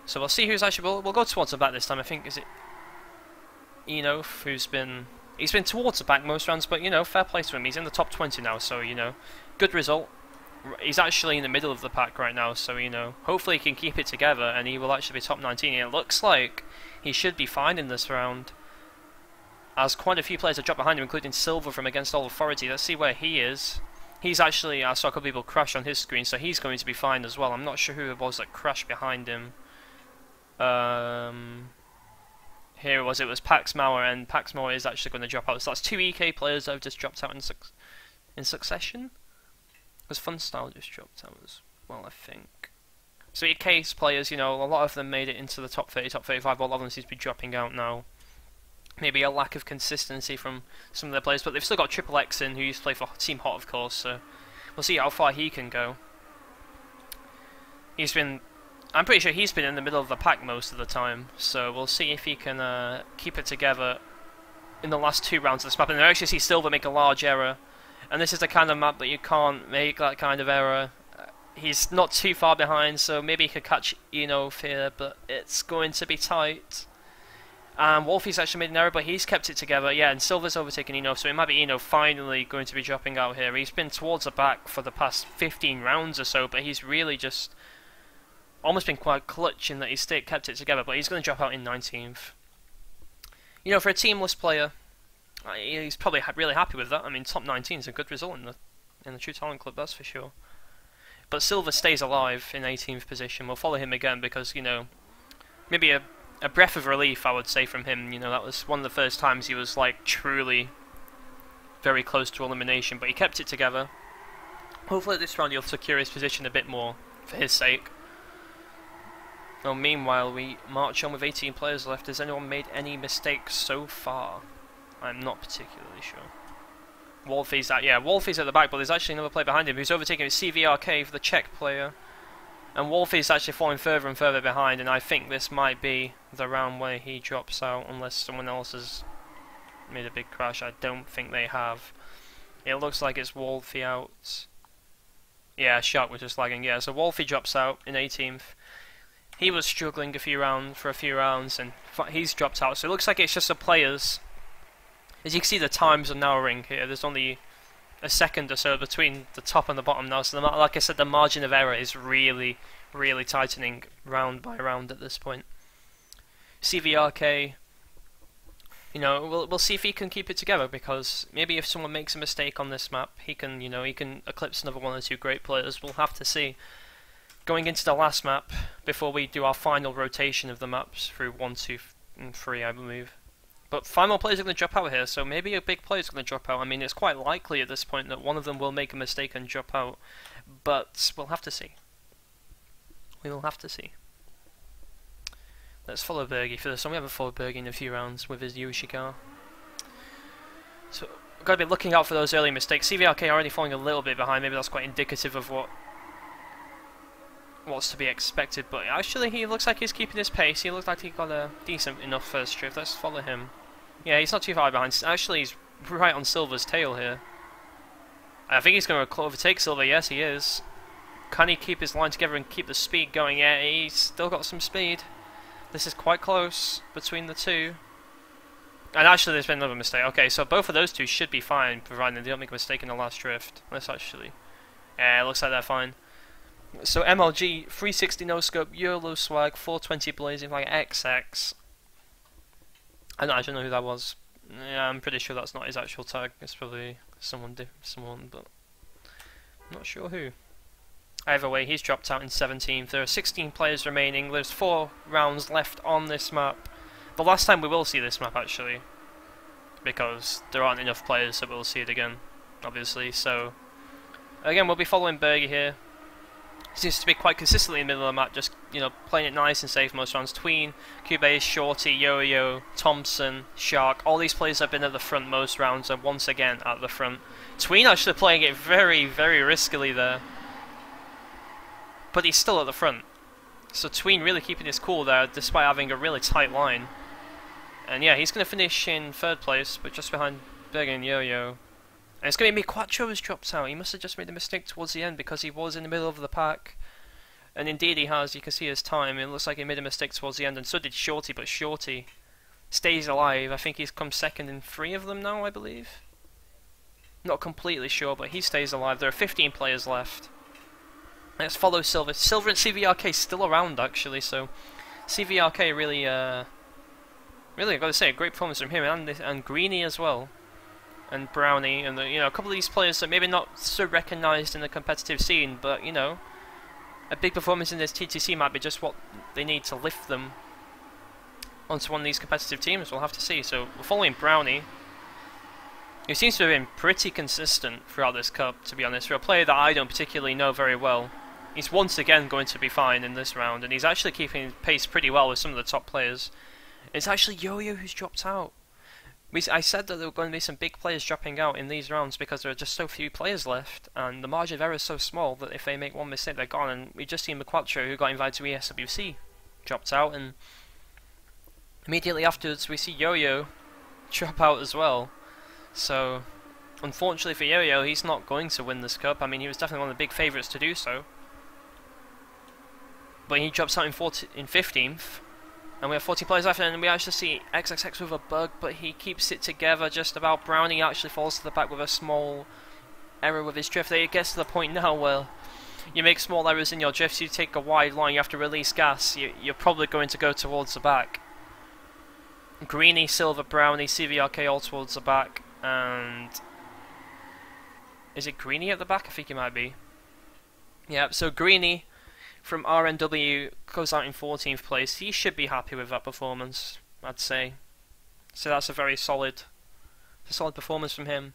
So we'll see who's actually... We'll go towards the back this time. I think, is it Enof, who's been... He's been towards the back most rounds, but, you know, fair play to him. He's in the top 20 now, so, you know, good result. He's actually in the middle of the pack right now, so, you know, hopefully he can keep it together, and he will actually be top 19. It looks like he should be fine in this round, as quite a few players have dropped behind him, including Silver from Against All Authority. Let's see where he is. He's actually... I saw a couple people crash on his screen, so he's going to be fine as well. I'm not sure who it was that crashed behind him. Here it was Pax Mauer, and Pax Mauer is actually going to drop out. So that's 2 EK players that have just dropped out in succession. Because Funstyle just dropped out as well, I think. So EK's players, you know, a lot of them made it into the top 30, top 35. All of them seem to be dropping out now. Maybe a lack of consistency from some of their players, but they've still got Triple X in, who used to play for Team Hot, of course. So we'll see how far he can go. I'm pretty sure he's been in the middle of the pack most of the time, so we'll see if he can keep it together in the last 2 rounds of this map. And I actually see Silver make a large error, and this is the kind of map that you can't make that kind of error. He's not too far behind, so maybe he could catch Enof here, but it's going to be tight. And Wolfie's actually made an error, but he's kept it together. Yeah, and Silver's overtaken Enof, so it might be Enof finally going to be dropping out here. He's been towards the back for the past 15 rounds or so, but he's really just almost been quite clutch in that he's still kept it together, but he's going to drop out in 19th. You know, for a teamless player, he's probably really happy with that. I mean, top 19 is a good result in the True Talent Club, that's for sure. But Silver stays alive in 18th position. We'll follow him again because, you know, maybe a breath of relief, I would say, from him. You know, that was one of the first times he was, like, truly very close to elimination, but he kept it together. Hopefully this round he'll secure his position a bit more, for his sake. Well, meanwhile, we march on with 18 players left. Has anyone made any mistakes so far? I'm not particularly sure. Wolfie's Wolfie's at the back, but there's actually another player behind him who's overtaking CVRK for the Czech player. And Wolfie's actually falling further and further behind, and I think this might be the round where he drops out, unless someone else has made a big crash. I don't think they have. It looks like it's Wolfie out. Yeah, Shark was just lagging. Yeah, so Wolfie drops out in 18th. He was struggling for a few rounds, and he's dropped out. So it looks like it's just the players. As you can see, the times are narrowing here. There's only a second or so between the top and the bottom now. So, like I said, the margin of error is really, really tightening round by round at this point. CVRK, you know, we'll see if he can keep it together, because maybe if someone makes a mistake on this map, he can, you know, he can eclipse another 1 or 2 great players. We'll have to see. Going into the last map, before we do our final rotation of the maps through 1, 2, and 3, I believe. But 5 more players are going to drop out here, so maybe a big player is going to drop out. I mean, it's quite likely at this point that one of them will make a mistake and drop out, but we'll have to see. We will have to see. Let's follow Bergie for this one. We haven't followed Bergie in a few rounds with his Yoshi car. So, we've got to be looking out for those early mistakes. CVRK already falling a little bit behind. Maybe that's quite indicative of what's to be expected, but actually he looks like he's keeping his pace. He looks like he got a decent enough first drift. Let's follow him. Yeah, he's not too far behind. Actually, he's right on Silver's tail here. I think he's going to overtake Silver. Yes, he is. Can he keep his line together and keep the speed going? Yeah, he's still got some speed. This is quite close between the two. And actually, there's been another mistake. Okay, so both of those two should be fine, provided they don't make a mistake in the last drift. Let's actually... Yeah, it looks like they're fine. So MLG, 360 no scope, YOLO swag, 420 blazing like XX. I don't know who that was. Yeah, I'm pretty sure that's not his actual tag. It's probably someone, but I'm not sure who. Either way, he's dropped out in 17th. There are 16 players remaining. There's 4 rounds left on this map. The last time we will see this map, actually, because there aren't enough players, so we'll see it again, obviously. So, again, we'll be following Berger here. He seems to be quite consistently in the middle of the map, just, you know, playing it nice and safe most rounds. Tween, Cubase, Shorty, Yo-Yo, Thompson, Shark, all these players have been at the front most rounds, and once again at the front. Tween actually playing it very, very riskily there, but he's still at the front. So Tween really keeping his cool there, despite having a really tight line. And yeah, he's going to finish in 3rd place, but just behind Berger and Yo-Yo. And it's going to be Quattro who's dropped out. He must have just made a mistake towards the end because he was in the middle of the pack. And indeed he has. You can see his time. It looks like he made a mistake towards the end, and so did Shorty, but Shorty stays alive. I think he's come 2nd in 3 of them now, I believe. Not completely sure, but he stays alive. There are 15 players left. Let's follow Silver. Silver and CVRK still around, actually, so CVRK really, really, I've got to say, a great performance from him, and Greenie as well. And Brownie, and you know, a couple of these players that maybe not so recognised in the competitive scene, but you know, a big performance in this TTC might be just what they need to lift them onto one of these competitive teams. We'll have to see. So we're following Brownie, who seems to have been pretty consistent throughout this cup, to be honest. For a player that I don't particularly know very well, he's once again going to be fine in this round, and he's actually keeping pace pretty well with some of the top players. It's actually Yo-Yo who's dropped out. I said that there were going to be some big players dropping out in these rounds because there are just so few players left, and the margin of error is so small that if they make one mistake, they're gone. And we just seen Quattro, who got invited to ESWC, dropped out, and immediately afterwards we see Yo-Yo drop out as well. So, unfortunately for Yo-Yo, he's not going to win this cup. I mean, he was definitely one of the big favourites to do so, but he drops out in 15th. And we have 40 players left, and we actually see XXX with a bug, but he keeps it together just about. Brownie actually falls to the back with a small error with his drift. It gets to the point now where you make small errors in your drifts, you take a wide line, you have to release gas, you're probably going to go towards the back. Greenie, Silver, Brownie, CVRK all towards the back, and... Is it Greenie at the back? I think it might be. Yeah, so Greenie from RNW goes out in 14th place. He should be happy with that performance, I'd say. So that's a very solid performance from him.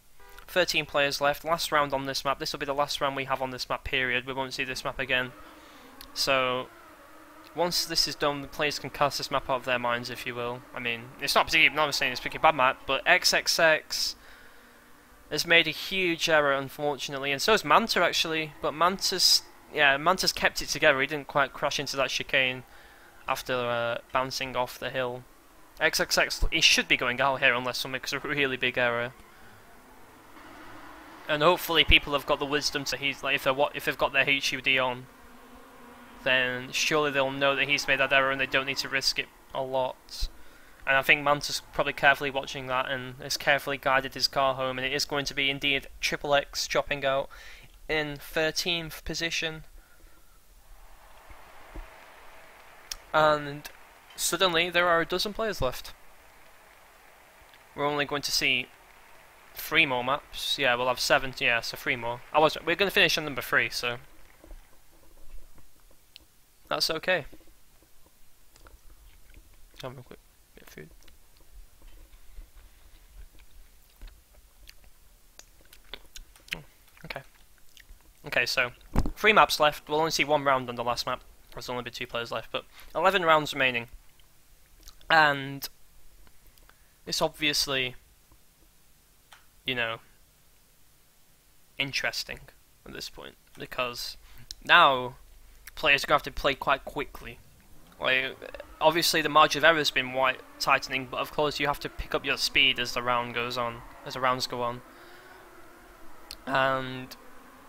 13 players left. Last round on this map. This will be the last round we have on this map, period. We won't see this map again. So, once this is done, the players can cast this map out of their minds, if you will. I mean, it's not particularly, I'm not saying it's a particularly bad map, but XXX has made a huge error, unfortunately. And so has Manta, actually. But Manta's kept it together. He didn't quite crash into that chicane after bouncing off the hill. XXX, he should be going out here unless someone makes a really big error. And hopefully people have got the wisdom to, if they've got their HUD on, then surely they'll know that he's made that error and they don't need to risk it a lot. And I think Manta's probably carefully watching that and has carefully guided his car home, and it is going to be indeed Triple X dropping out in 13th position. And suddenly there are a dozen players left. We're only going to see 3 more maps. Yeah, we'll have 7. Yeah, so 3 more. We're going to finish on number 3, so that's okay. Have a quick bit of food. Okay, so 3 maps left. We'll only see 1 round on the last map. There's only been 2 players left, but 11 rounds remaining. And it's obviously, you know, interesting at this point, because now players are going to have to play quite quickly, Like, obviously the margin of error has been tightening, but of course you have to pick up your speed as the round goes on, as the rounds go on. And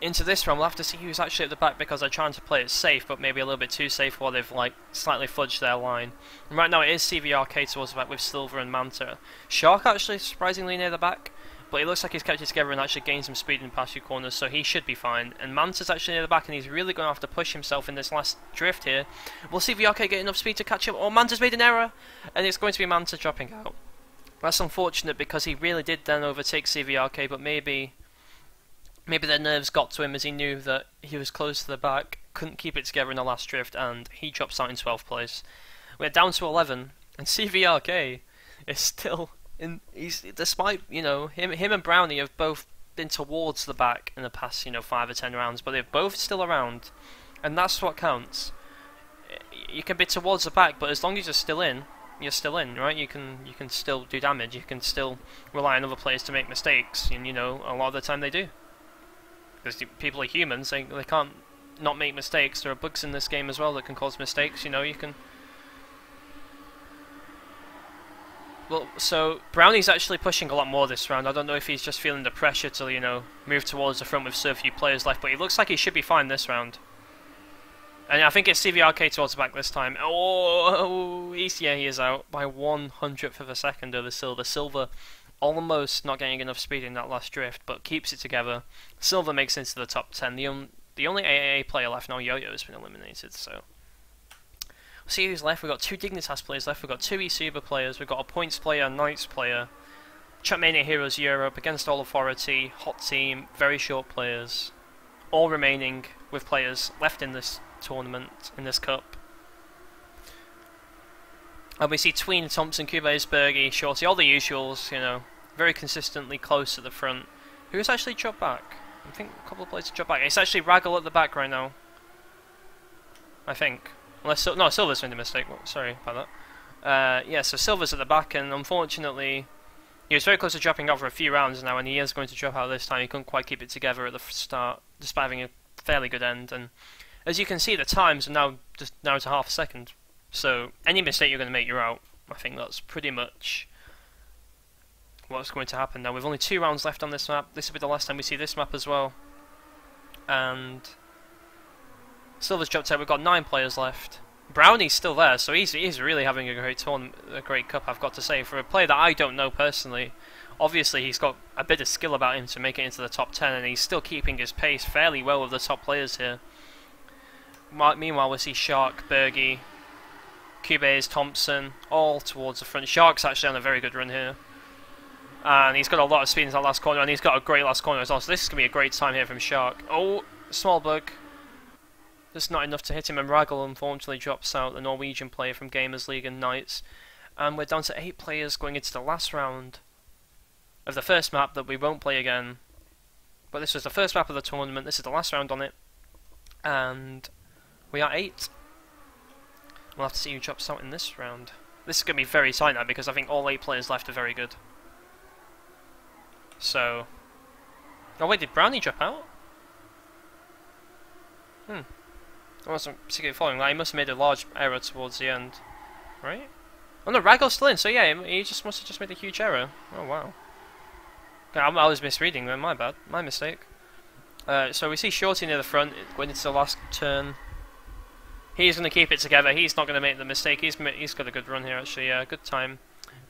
into this round, we'll have to see who's actually at the back, because they're trying to play it safe, but maybe a little bit too safe, while they've like slightly fudged their line. And right now it is CVRK towards the back with Silver and Manta. Shark actually surprisingly near the back, but it looks like he's kept it together and actually gained some speed in the past few corners, so he should be fine. And Manta's actually near the back, and he's really going to have to push himself in this last drift here. Will CVRK get enough speed to catch up? Oh, Manta's made an error, and it's going to be Manta dropping out. That's unfortunate, because he really did then overtake CVRK, but maybe their nerves got to him as he knew that he was close to the back, couldn't keep it together in the last drift, and he drops out in 12th place. We're down to 11, and CVRK is still in. Despite, you know, him and Brownie have both been towards the back in the past, you know, 5 or 10 rounds, but they're both still around, and that's what counts. You can be towards the back, but as long as you're still in, right? You can still do damage. You can still rely on other players to make mistakes, and you know, a lot of the time they do. Because people are humans, they can't not make mistakes. There are bugs in this game as well that can cause mistakes, you know, you can... Well, so, Brownie's actually pushing a lot more this round. I don't know if he's just feeling the pressure to, you know, move towards the front with so few players left, but he looks like he should be fine this round. And I think it's CVRK towards the back this time. Oh, he is out by 1/100th of a second over Silver. Silver almost not getting enough speed in that last drift, but keeps it together. Silver makes it into the top 10. The only AAA player left now, Yo-Yo, has been eliminated, so... We'll see who's left. We've got 2 Dignitas players left, we've got 2 eSuper players, we've got a Points player, Knights player, TrackMania Heroes Europe, Against All Authority, Hot Team, very short players, all remaining with players left in this tournament, in this cup. And we see Tween, Thompson, Cubase, Bergie, Shorty, all the usuals, you know, very consistently close at the front. Who's actually dropped back? I think a couple of players have dropped back. It's actually Raggle at the back right now, I think. Unless, no, Silver's made a mistake. Sorry about that. Yeah, so Silver's at the back, and unfortunately, he was very close to dropping out for a few rounds now, and he is going to drop out this time. He couldn't quite keep it together at the start, despite having a fairly good end. And as you can see, the times are now just down to half a second. So any mistake you're going to make, you're out. I think that's pretty much what's going to happen now. With only 2 rounds left on this map, this will be the last time we see this map as well. And Silver's dropped out. We've got 9 players left. Brownie's still there, so he's really having a great tournament, a great cup, I've got to say. For a player that I don't know personally, obviously he's got a bit of skill about him to make it into the top 10, and he's still keeping his pace fairly well with the top players here. Meanwhile, we see Shark, Bergie, Cubase, Thompson, all towards the front. Shark's actually on a very good run here, and he's got a lot of speed in that last corner, and he's got a great last corner as well, so this is going to be a great time here from Shark. Oh, small bug. Just not enough to hit him, and Raggle unfortunately drops out, the Norwegian player from Gamers League and Knights. And we're down to 8 players going into the last round of the first map that we won't play again. But this was the first map of the tournament, this is the last round on it. And we are 8. We'll have to see who drops out in this round. This is going to be very tight now, because I think all 8 players left are very good. So... Oh wait, did Brownie drop out? I wasn't particularly following that. He must have made a large error towards the end. Right? Oh no, Raggle's still in, so yeah, he just must have just made a huge error. Oh wow. Okay, I was misreading then, my bad. My mistake. So we see Shorty near the front, going into the last turn. He's going to keep it together, he's not going to make the mistake. He's got a good run here actually, yeah, good time.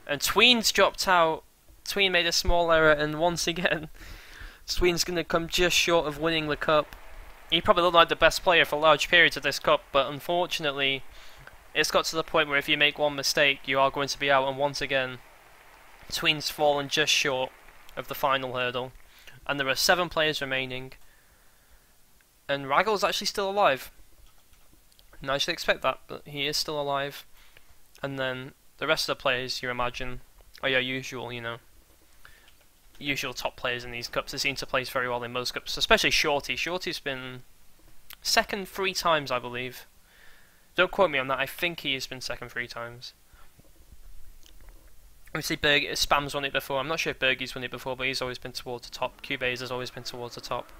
And Tween's dropped out. Tween made a small error, and once again, Tween's going to come just short of winning the cup. He probably looked like the best player for large periods of this cup, but unfortunately, it's got to the point where if you make one mistake, you are going to be out, and once again, Tween's fallen just short of the final hurdle. And there are 7 players remaining, and Raggle's actually still alive. And I should expect that, but he is still alive. And then the rest of the players, you imagine, are your usual, you know, usual top players in these cups. They seem to place very well in most cups, especially Shorty. Shorty's been second 3 times, I believe. Don't quote me on that, I think he has been second 3 times. Obviously Spam's won it before. I'm not sure if Bergie's won it before, but he's always been towards the top. Cubase has always been towards the top.